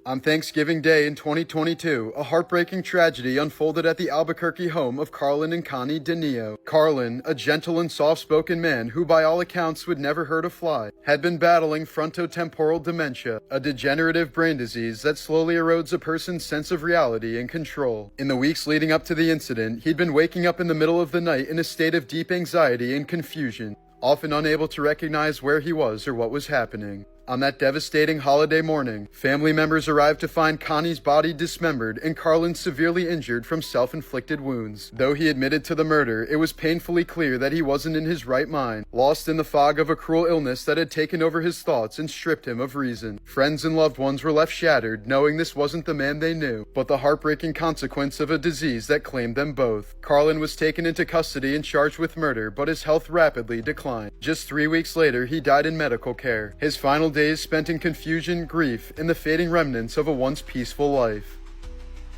On Thanksgiving Day in 2022, a heartbreaking tragedy unfolded at the Albuquerque home of Carlin and Connie DeNeo. Carlin, a gentle and soft-spoken man who by all accounts would never hurt a fly, had been battling frontotemporal dementia, a degenerative brain disease that slowly erodes a person's sense of reality and control. In the weeks leading up to the incident, he'd been waking up in the middle of the night in a state of deep anxiety and confusion, often unable to recognize where he was or what was happening. On that devastating holiday morning, family members arrived to find Connie's body dismembered and Carlin severely injured from self-inflicted wounds. Though he admitted to the murder, it was painfully clear that he wasn't in his right mind, lost in the fog of a cruel illness that had taken over his thoughts and stripped him of reason. Friends and loved ones were left shattered, knowing this wasn't the man they knew, but the heartbreaking consequence of a disease that claimed them both. Carlin was taken into custody and charged with murder, but his health rapidly declined. Just 3 weeks later, he died in medical care. His final days spent in confusion, grief, and the fading remnants of a once peaceful life.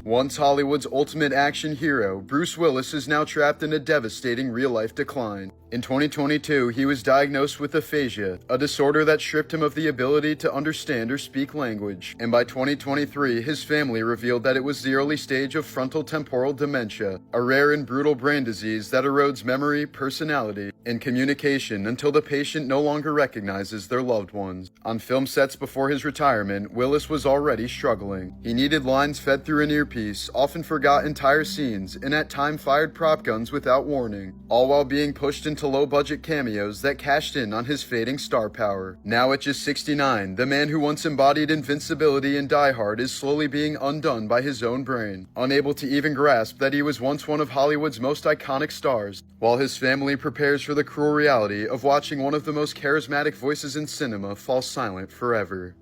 Once Hollywood's ultimate action hero, Bruce Willis is now trapped in a devastating real-life decline. In 2022, he was diagnosed with aphasia, a disorder that stripped him of the ability to understand or speak language. And by 2023, his family revealed that it was the early stage of frontotemporal dementia, a rare and brutal brain disease that erodes memory, personality, and communication until the patient no longer recognizes their loved ones. On film sets before his retirement, Willis was already struggling. He needed lines fed through an earpiece, often forgot entire scenes, and at times fired prop guns without warning, all while being pushed into low-budget cameos that cashed in on his fading star power. Now at just 69, the man who once embodied invincibility in Die Hard is slowly being undone by his own brain, unable to even grasp that he was once one of Hollywood's most iconic stars, while his family prepares for the cruel reality of watching one of the most charismatic voices in cinema fall silent forever.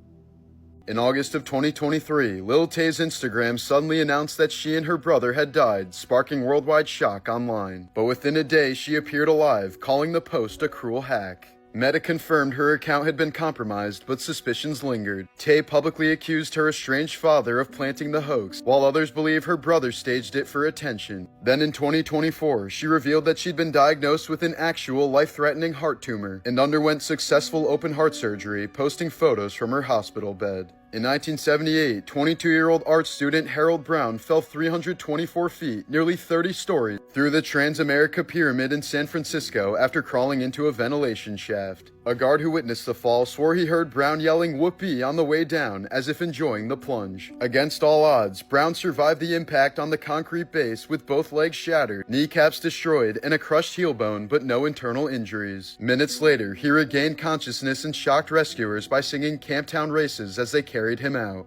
In August of 2023, Lil Tay's Instagram suddenly announced that she and her brother had died, sparking worldwide shock online. But within a day, she appeared alive, calling the post a cruel hack. Meta confirmed her account had been compromised, but suspicions lingered. Tay publicly accused her estranged father of planting the hoax, while others believe her brother staged it for attention. Then in 2024, she revealed that she'd been diagnosed with an actual life-threatening heart tumor and underwent successful open heart surgery, posting photos from her hospital bed. In 1978, 22-year-old art student Harold Brown fell 324 feet, nearly 30 stories, through the Transamerica Pyramid in San Francisco after crawling into a ventilation shaft. A guard who witnessed the fall swore he heard Brown yelling "whoopee" on the way down, as if enjoying the plunge. Against all odds, Brown survived the impact on the concrete base with both legs shattered, kneecaps destroyed, and a crushed heel bone, but no internal injuries. Minutes later, he regained consciousness and shocked rescuers by singing Camptown Races as they carried him out.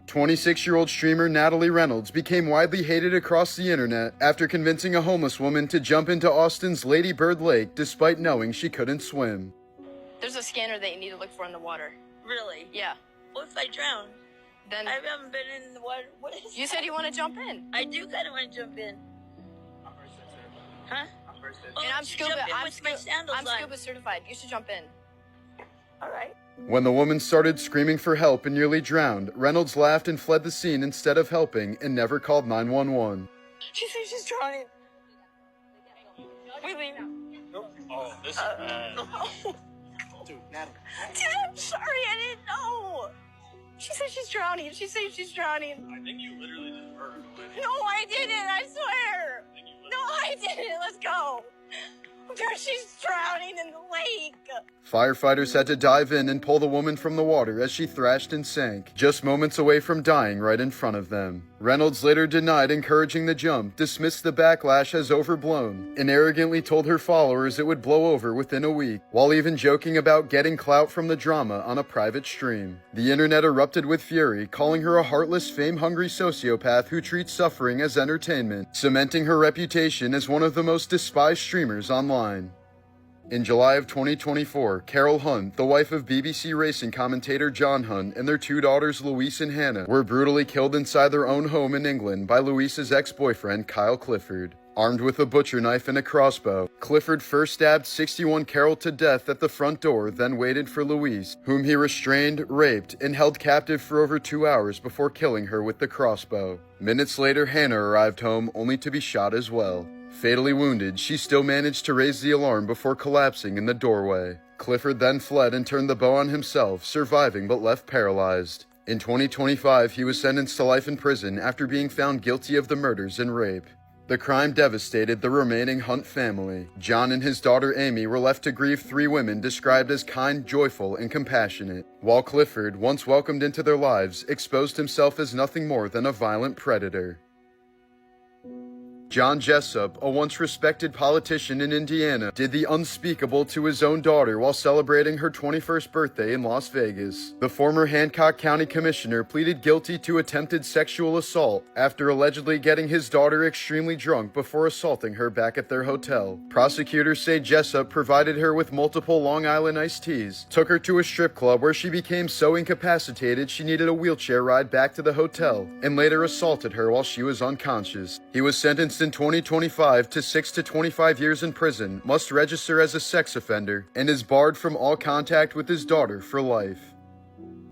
26-year-old streamer Natalie Reynolds became widely hated across the internet after convincing a homeless woman to jump into Austin's Lady Bird Lake despite knowing she couldn't swim. There's a scanner that you need to look for in the water. Really? Yeah. What if I drown? Then I haven't been in the water. What is you said you want to jump in. I do kind of want to jump in. Huh? Oh, And I'm you scuba. jump in I'm, with my sandals I'm on. scuba certified. You should jump in. All right. When the woman started screaming for help and nearly drowned, Reynolds laughed and fled the scene instead of helping and never called 911. She says she's drowning. We leave. Oh, this is bad. Dude, Natalie. Dude, I'm sorry. I didn't know. She said she's drowning. She says she's drowning. I think you literally just murdered a lady. No, I didn't. I swear. I think you No, I didn't. Let's go. Dude, she's drowning in the lake. Firefighters had to dive in and pull the woman from the water as she thrashed and sank, just moments away from dying right in front of them. Reynolds later denied encouraging the jump, dismissed the backlash as overblown, and arrogantly told her followers it would blow over within a week, while even joking about getting clout from the drama on a private stream. The internet erupted with fury, calling her a heartless, fame-hungry sociopath who treats suffering as entertainment, cementing her reputation as one of the most despised streamers online. In July of 2024, Carol Hunt, the wife of BBC racing commentator John Hunt, and their two daughters Louise and Hannah were brutally killed inside their own home in England by Louise's ex-boyfriend Kyle Clifford. Armed with a butcher knife and a crossbow, Clifford first stabbed 61 Carol to death at the front door, then waited for Louise, whom he restrained, raped, and held captive for over 2 hours before killing her with the crossbow. Minutes later, Hannah arrived home only to be shot as well. Fatally wounded, she still managed to raise the alarm before collapsing in the doorway. Clifford then fled and turned the bow on himself, surviving but left paralyzed. In 2025, he was sentenced to life in prison after being found guilty of the murders and rape. The crime devastated the remaining Hunt family. John and his daughter Amy were left to grieve 3 women described as kind, joyful, and compassionate, while Clifford, once welcomed into their lives, exposed himself as nothing more than a violent predator. John Jessup, a once respected politician in Indiana, did the unspeakable to his own daughter while celebrating her 21st birthday in Las Vegas. The former Hancock County Commissioner pleaded guilty to attempted sexual assault after allegedly getting his daughter extremely drunk before assaulting her back at their hotel. Prosecutors say Jessup provided her with multiple Long Island iced teas, took her to a strip club where she became so incapacitated she needed a wheelchair ride back to the hotel, and later assaulted her while she was unconscious. He was sentenced in 2025 to 6 to 25 years in prison, must register as a sex offender, and is barred from all contact with his daughter for life.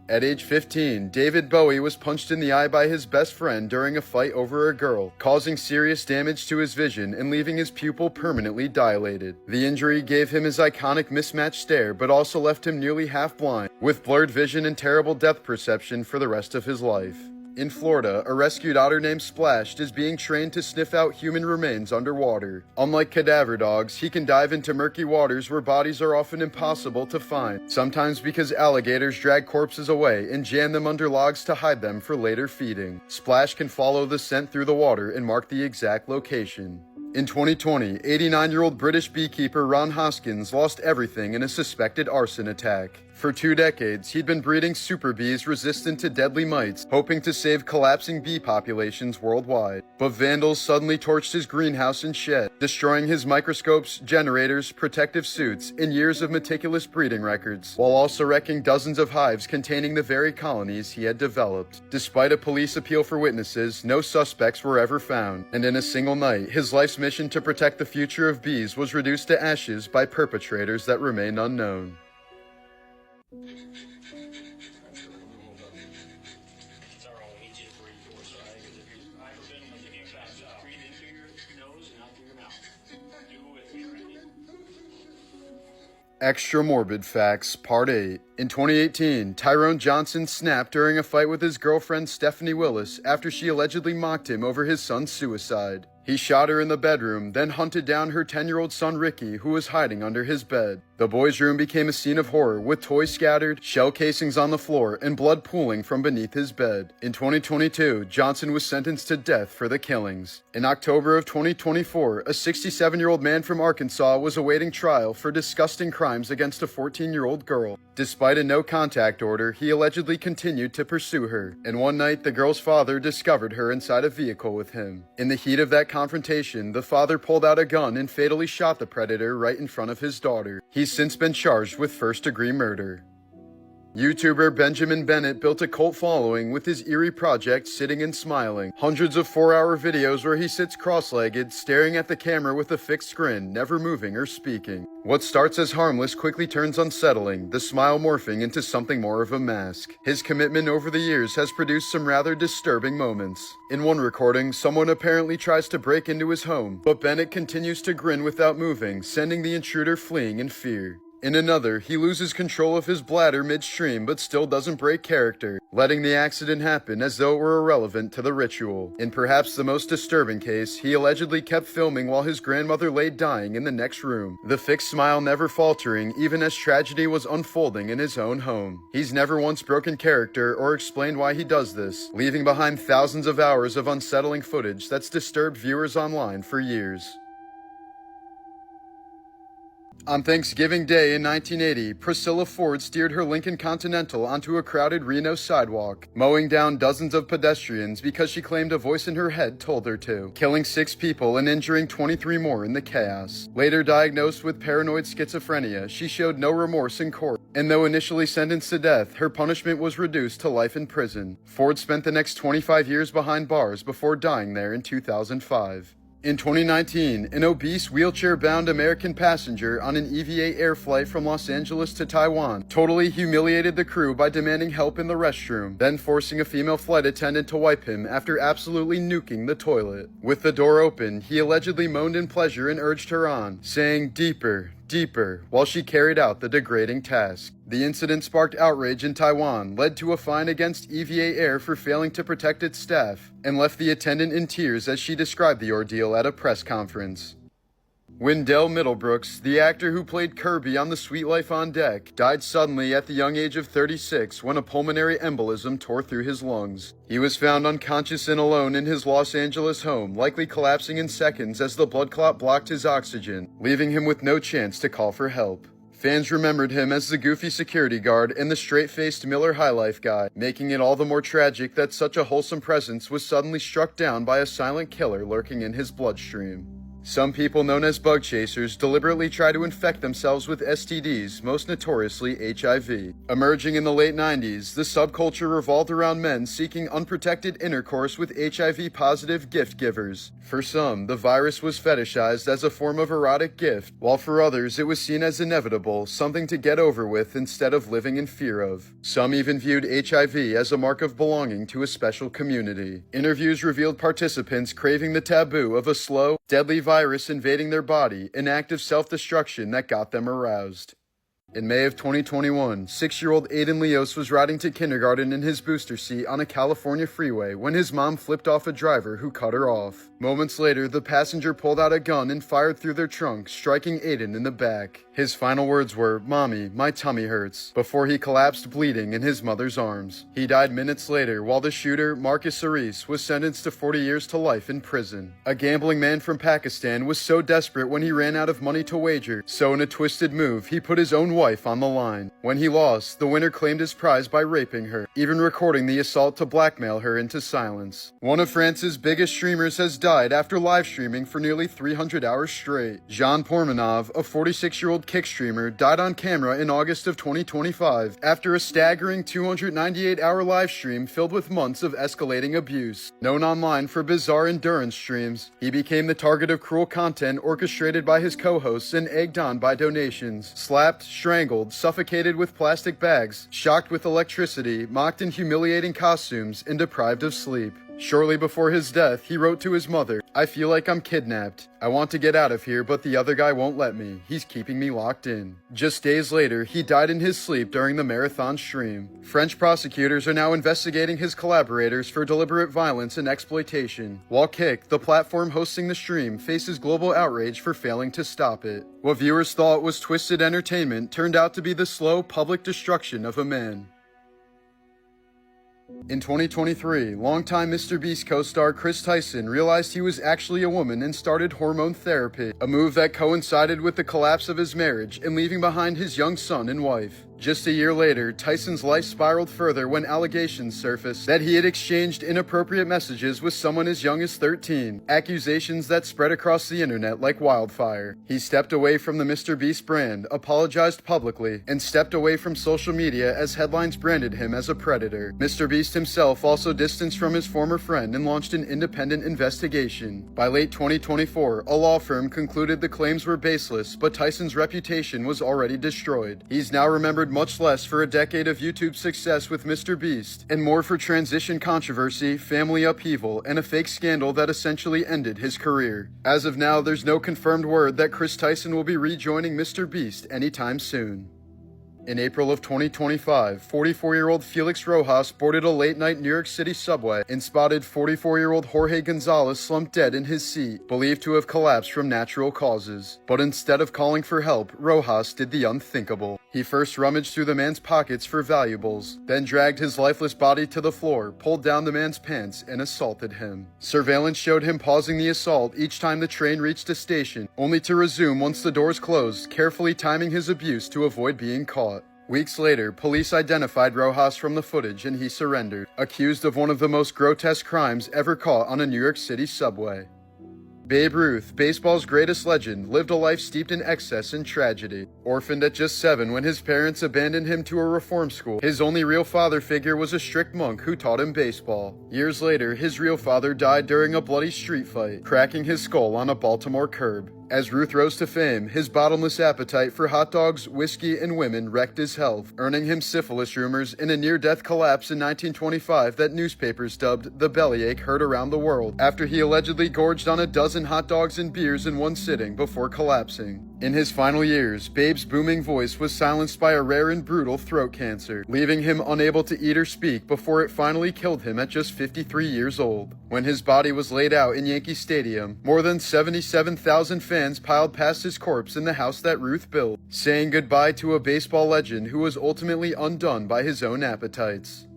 At age 15, David Bowie was punched in the eye by his best friend during a fight over a girl, causing serious damage to his vision and leaving his pupil permanently dilated. The injury gave him his iconic mismatched stare, but also left him nearly half blind, with blurred vision and terrible depth perception for the rest of his life. In Florida, a rescued otter named Splashed is being trained to sniff out human remains underwater. Unlike cadaver dogs, he can dive into murky waters where bodies are often impossible to find, sometimes because alligators drag corpses away and jam them under logs to hide them for later feeding. Splash can follow the scent through the water and mark the exact location. In 2020, 89-year-old British beekeeper Ron Hoskins lost everything in a suspected arson attack. For 2 decades, he'd been breeding super bees resistant to deadly mites, hoping to save collapsing bee populations worldwide. But vandals suddenly torched his greenhouse and shed, destroying his microscopes, generators, protective suits, and years of meticulous breeding records, while also wrecking dozens of hives containing the very colonies he had developed. Despite a police appeal for witnesses, no suspects were ever found, and in a single night, his life's mission to protect the future of bees was reduced to ashes by perpetrators that remain unknown. Extra Morbid Facts, Part 8. In 2018, Tyrone Johnson snapped during a fight with his girlfriend Stephanie Willis after she allegedly mocked him over his son's suicide. He shot her in the bedroom, then hunted down her 10-year-old son Ricky, who was hiding under his bed. The boy's room became a scene of horror, with toys scattered, shell casings on the floor, and blood pooling from beneath his bed. In 2022, Johnson was sentenced to death for the killings. In October of 2024, a 67-year-old man from Arkansas was awaiting trial for disgusting crimes against a 14-year-old girl. Despite a no-contact order, he allegedly continued to pursue her, and one night the girl's father discovered her inside a vehicle with him. In the heat of that confrontation, the father pulled out a gun and fatally shot the predator right in front of his daughter. He's since been charged with first-degree murder. YouTuber Benjamin Bennett built a cult following with his eerie project Sitting and Smiling. Hundreds of 4-hour videos where he sits cross-legged, staring at the camera with a fixed grin, never moving or speaking. What starts as harmless quickly turns unsettling, the smile morphing into something more of a mask. His commitment over the years has produced some rather disturbing moments. In one recording, someone apparently tries to break into his home, but Bennett continues to grin without moving, sending the intruder fleeing in fear. In another, he loses control of his bladder midstream but still doesn't break character, letting the accident happen as though it were irrelevant to the ritual. In perhaps the most disturbing case, he allegedly kept filming while his grandmother lay dying in the next room, the fixed smile never faltering even as tragedy was unfolding in his own home. He's never once broken character or explained why he does this, leaving behind thousands of hours of unsettling footage that's disturbed viewers online for years. On Thanksgiving Day in 1980, Priscilla Ford steered her Lincoln Continental onto a crowded Reno sidewalk, mowing down dozens of pedestrians because she claimed a voice in her head told her to, killing 6 people and injuring 23 more in the chaos. Later diagnosed with paranoid schizophrenia, she showed no remorse in court, and though initially sentenced to death, her punishment was reduced to life in prison. Ford spent the next 25 years behind bars before dying there in 2005. In 2019, an obese, wheelchair-bound American passenger on an EVA air flight from Los Angeles to Taiwan totally humiliated the crew by demanding help in the restroom, then forcing a female flight attendant to wipe him after absolutely nuking the toilet. With the door open, he allegedly moaned in pleasure and urged her on, saying, "Deeper, deeper," while she carried out the degrading task. The incident sparked outrage in Taiwan, led to a fine against EVA Air for failing to protect its staff, and left the attendant in tears as she described the ordeal at a press conference. Wendell Middlebrooks, the actor who played Kirby on The Suite Life on Deck, died suddenly at the young age of 36 when a pulmonary embolism tore through his lungs. He was found unconscious and alone in his Los Angeles home, likely collapsing in seconds as the blood clot blocked his oxygen, leaving him with no chance to call for help. Fans remembered him as the goofy security guard and the straight-faced Miller High Life guy, making it all the more tragic that such a wholesome presence was suddenly struck down by a silent killer lurking in his bloodstream. Some people known as bug chasers deliberately try to infect themselves with STDs, most notoriously HIV. Emerging in the late 90s, the subculture revolved around men seeking unprotected intercourse with HIV-positive gift givers. For some, the virus was fetishized as a form of erotic gift, while for others it was seen as inevitable, something to get over with instead of living in fear of. Some even viewed HIV as a mark of belonging to a special community. Interviews revealed participants craving the taboo of a slow, deadly virus invading their body, an act of self-destruction that got them aroused. In May of 2021, 6-year-old Aiden Leos was riding to kindergarten in his booster seat on a California freeway when his mom flipped off a driver who cut her off. Moments later, the passenger pulled out a gun and fired through their trunk, striking Aiden in the back. His final words were, "Mommy, my tummy hurts," before he collapsed bleeding in his mother's arms. He died minutes later, while the shooter, Marcus Cerise, was sentenced to 40 years to life in prison. A gambling man from Pakistan was so desperate when he ran out of money to wager, so in a twisted move, he put his own wife on the line. When he lost, the winner claimed his prize by raping her, even recording the assault to blackmail her into silence. One of France's biggest streamers has died after live streaming for nearly 300 hours straight. Jean Pormanov, a 46-year-old kick streamer, died on camera in August of 2025 after a staggering 298-hour live stream filled with months of escalating abuse. Known online for bizarre endurance streams, he became the target of cruel content orchestrated by his co-hosts and egged on by donations. Slapped, strangled, suffocated with plastic bags, shocked with electricity, mocked in humiliating costumes, and deprived of sleep. Shortly before his death, he wrote to his mother, "I feel like I'm kidnapped. I want to get out of here, but the other guy won't let me. He's keeping me locked in." Just days later, he died in his sleep during the marathon stream. French prosecutors are now investigating his collaborators for deliberate violence and exploitation, while Kick, the platform hosting the stream, faces global outrage for failing to stop it. What viewers thought was twisted entertainment turned out to be the slow public destruction of a man. In 2023, longtime MrBeast co-star Chris Tyson realized he was actually a woman and started hormone therapy, a move that coincided with the collapse of his marriage and leaving behind his young son and wife. Just a year later, Tyson's life spiraled further when allegations surfaced that he had exchanged inappropriate messages with someone as young as 13, accusations that spread across the internet like wildfire. He stepped away from the MrBeast brand, apologized publicly, and stepped away from social media as headlines branded him as a predator. MrBeast himself also distanced from his former friend and launched an independent investigation. By late 2024, a law firm concluded the claims were baseless, but Tyson's reputation was already destroyed. He's now remembered much less for a decade of YouTube success with MrBeast, and more for transition controversy, family upheaval, and a fake scandal that essentially ended his career. As of now, there's no confirmed word that Chris Tyson will be rejoining MrBeast anytime soon. In April of 2025, 44-year-old Felix Rojas boarded a late-night New York City subway and spotted 44-year-old Jorge Gonzalez slumped dead in his seat, believed to have collapsed from natural causes. But instead of calling for help, Rojas did the unthinkable. He first rummaged through the man's pockets for valuables, then dragged his lifeless body to the floor, pulled down the man's pants, and assaulted him. Surveillance showed him pausing the assault each time the train reached a station, only to resume once the doors closed, carefully timing his abuse to avoid being caught. Weeks later, police identified Rojas from the footage and he surrendered, accused of one of the most grotesque crimes ever caught on a New York City subway. Babe Ruth, baseball's greatest legend, lived a life steeped in excess and tragedy. Orphaned at just 7 when his parents abandoned him to a reform school, his only real father figure was a strict monk who taught him baseball. Years later, his real father died during a bloody street fight, cracking his skull on a Baltimore curb. As Ruth rose to fame, his bottomless appetite for hot dogs, whiskey, and women wrecked his health, earning him syphilis rumors in a near-death collapse in 1925 that newspapers dubbed the bellyache heard around the world, after he allegedly gorged on a dozen hot dogs and beers in one sitting before collapsing. In his final years, Babe's booming voice was silenced by a rare and brutal throat cancer, leaving him unable to eat or speak before it finally killed him at just 53 years old. When his body was laid out in Yankee Stadium, more than 77,000 fans piled past his corpse in the house that Ruth built, saying goodbye to a baseball legend who was ultimately undone by his own appetites.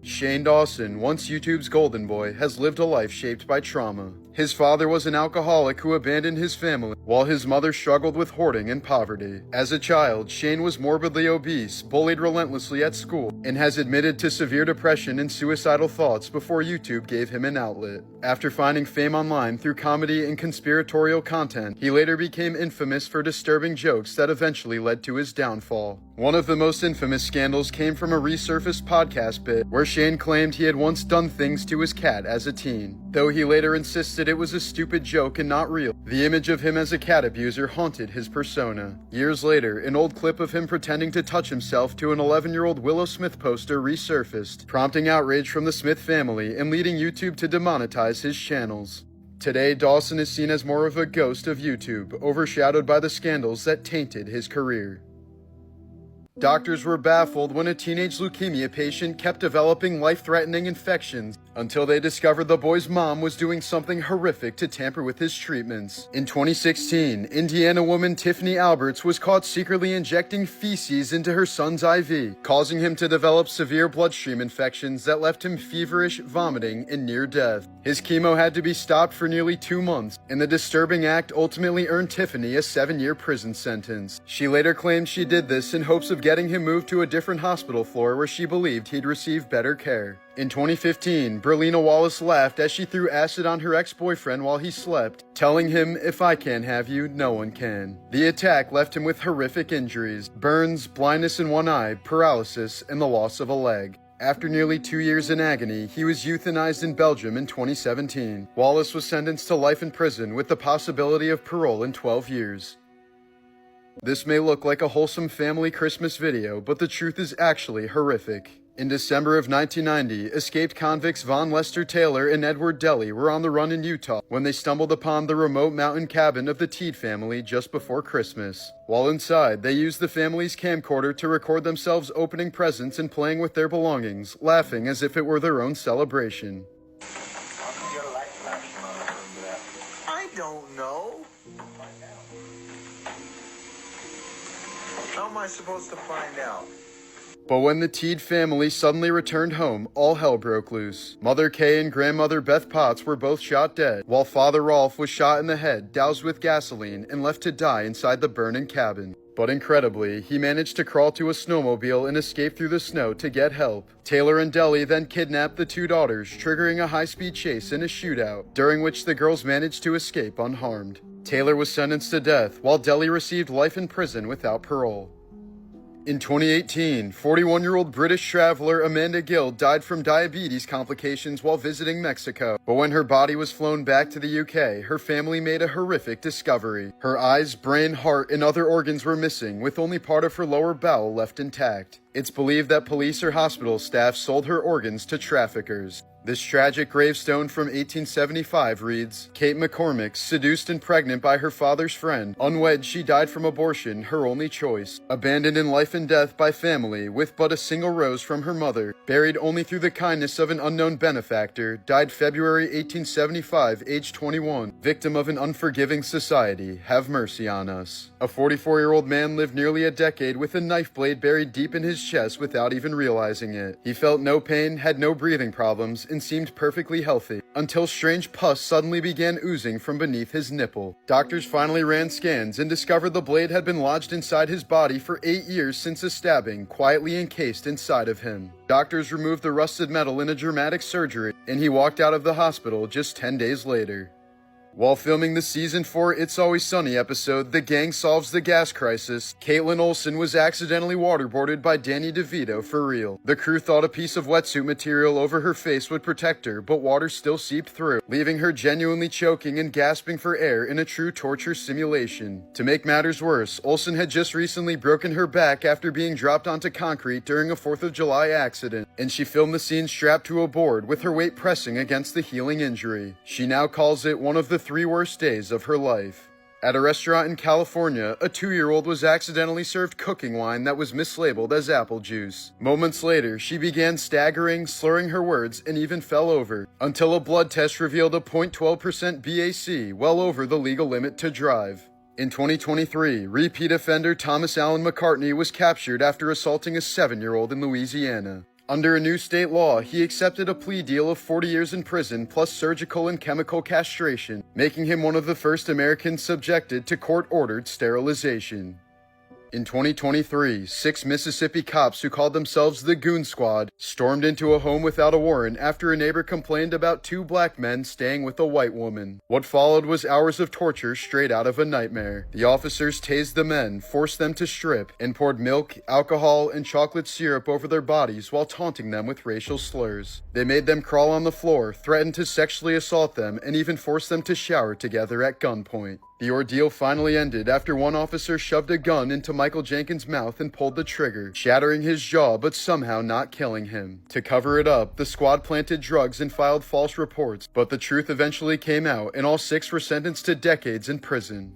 Shane Dawson, once YouTube's golden boy, has lived a life shaped by trauma. His father was an alcoholic who abandoned his family, while his mother struggled with hoarding and poverty. As a child, Shane was morbidly obese, bullied relentlessly at school, and has admitted to severe depression and suicidal thoughts before YouTube gave him an outlet. After finding fame online through comedy and conspiratorial content, he later became infamous for disturbing jokes that eventually led to his downfall. One of the most infamous scandals came from a resurfaced podcast bit where Shane claimed he had once done things to his cat as a teen, though he later insisted it was a stupid joke and not real. The image of him as a cat abuser haunted his persona. Years later, an old clip of him pretending to touch himself to an 11-year-old Willow Smith poster resurfaced, prompting outrage from the Smith family and leading YouTube to demonetize his channels. Today, Dawson is seen as more of a ghost of YouTube, overshadowed by the scandals that tainted his career. Doctors were baffled when a teenage leukemia patient kept developing life-threatening infections until they discovered the boy's mom was doing something horrific to tamper with his treatments. In 2016, Indiana woman Tiffany Alberts was caught secretly injecting feces into her son's IV, causing him to develop severe bloodstream infections that left him feverish, vomiting, and near death. His chemo had to be stopped for nearly 2 months, and the disturbing act ultimately earned Tiffany a 7-year prison sentence. She later claimed she did this in hopes of getting him moved to a different hospital floor where she believed he'd receive better care. In 2015, Berlina Wallace laughed as she threw acid on her ex-boyfriend while he slept, telling him, "If I can't have you, no one can." The attack left him with horrific injuries, burns, blindness in one eye, paralysis, and the loss of a leg. After nearly 2 years in agony, he was euthanized in Belgium in 2017. Wallace was sentenced to life in prison with the possibility of parole in 12 years. This may look like a wholesome family Christmas video, but the truth is actually horrific. In December of 1990, escaped convicts Von Lester Taylor and Edward Deli were on the run in Utah when they stumbled upon the remote mountain cabin of the Teed family just before Christmas. While inside, they used the family's camcorder to record themselves opening presents and playing with their belongings, laughing as if it were their own celebration. I don't know. How am I supposed to find out? But when the Teed family suddenly returned home, all hell broke loose. Mother Kay and grandmother Beth Potts were both shot dead, while Father Rolf was shot in the head, doused with gasoline, and left to die inside the burning cabin. But incredibly, he managed to crawl to a snowmobile and escape through the snow to get help. Taylor and Deli then kidnapped the 2 daughters, triggering a high-speed chase and a shootout, during which the girls managed to escape unharmed. Taylor was sentenced to death, while Deli received life in prison without parole. In 2018, 41-year-old British traveler Amanda Gill died from diabetes complications while visiting Mexico. But when her body was flown back to the UK, her family made a horrific discovery. Her eyes, brain, heart, and other organs were missing, with only part of her lower bowel left intact. It's believed that police or hospital staff sold her organs to traffickers. This tragic gravestone from 1875 reads, Kate McCormick, seduced and pregnant by her father's friend. Unwed, she died from abortion, her only choice. Abandoned in life and death by family, with but a single rose from her mother. Buried only through the kindness of an unknown benefactor. Died February 1875, age 21. Victim of an unforgiving society. Have mercy on us. A 44-year-old man lived nearly a decade with a knife blade buried deep in his chest without even realizing it. He felt no pain, had no breathing problems, and seemed perfectly healthy, until strange pus suddenly began oozing from beneath his nipple. Doctors finally ran scans and discovered the blade had been lodged inside his body for 8 years since a stabbing, quietly encased inside of him. Doctors removed the rusted metal in a dramatic surgery, and he walked out of the hospital just 10 days later. While filming the Season 4 It's Always Sunny episode, The Gang Solves the Gas Crisis, Caitlin Olsen was accidentally waterboarded by Danny DeVito for real. The crew thought a piece of wetsuit material over her face would protect her, but water still seeped through, leaving her genuinely choking and gasping for air in a true torture simulation. To make matters worse, Olsen had just recently broken her back after being dropped onto concrete during a 4th of July accident, and she filmed the scene strapped to a board with her weight pressing against the healing injury. She now calls it one of the 3 worst days of her life. At a restaurant in California, a 2-year-old was accidentally served cooking wine that was mislabeled as apple juice. Moments later, she began staggering, slurring her words, and even fell over, until a blood test revealed a 0.12% BAC, well over the legal limit to drive. In 2023, repeat offender Thomas Allen McCartney was captured after assaulting a 7-year-old in Louisiana. Under a new state law, he accepted a plea deal of 40 years in prison plus surgical and chemical castration, making him one of the first Americans subjected to court-ordered sterilization. In 2023, 6 Mississippi cops who called themselves the Goon Squad stormed into a home without a warrant after a neighbor complained about 2 black men staying with a white woman. What followed was hours of torture straight out of a nightmare. The officers tased the men, forced them to strip, and poured milk, alcohol, and chocolate syrup over their bodies while taunting them with racial slurs. They made them crawl on the floor, threatened to sexually assault them, and even forced them to shower together at gunpoint. The ordeal finally ended after one officer shoved a gun into Michael Jenkins' mouth and pulled the trigger, shattering his jaw but somehow not killing him. To cover it up, the squad planted drugs and filed false reports, but the truth eventually came out and all 6 were sentenced to decades in prison.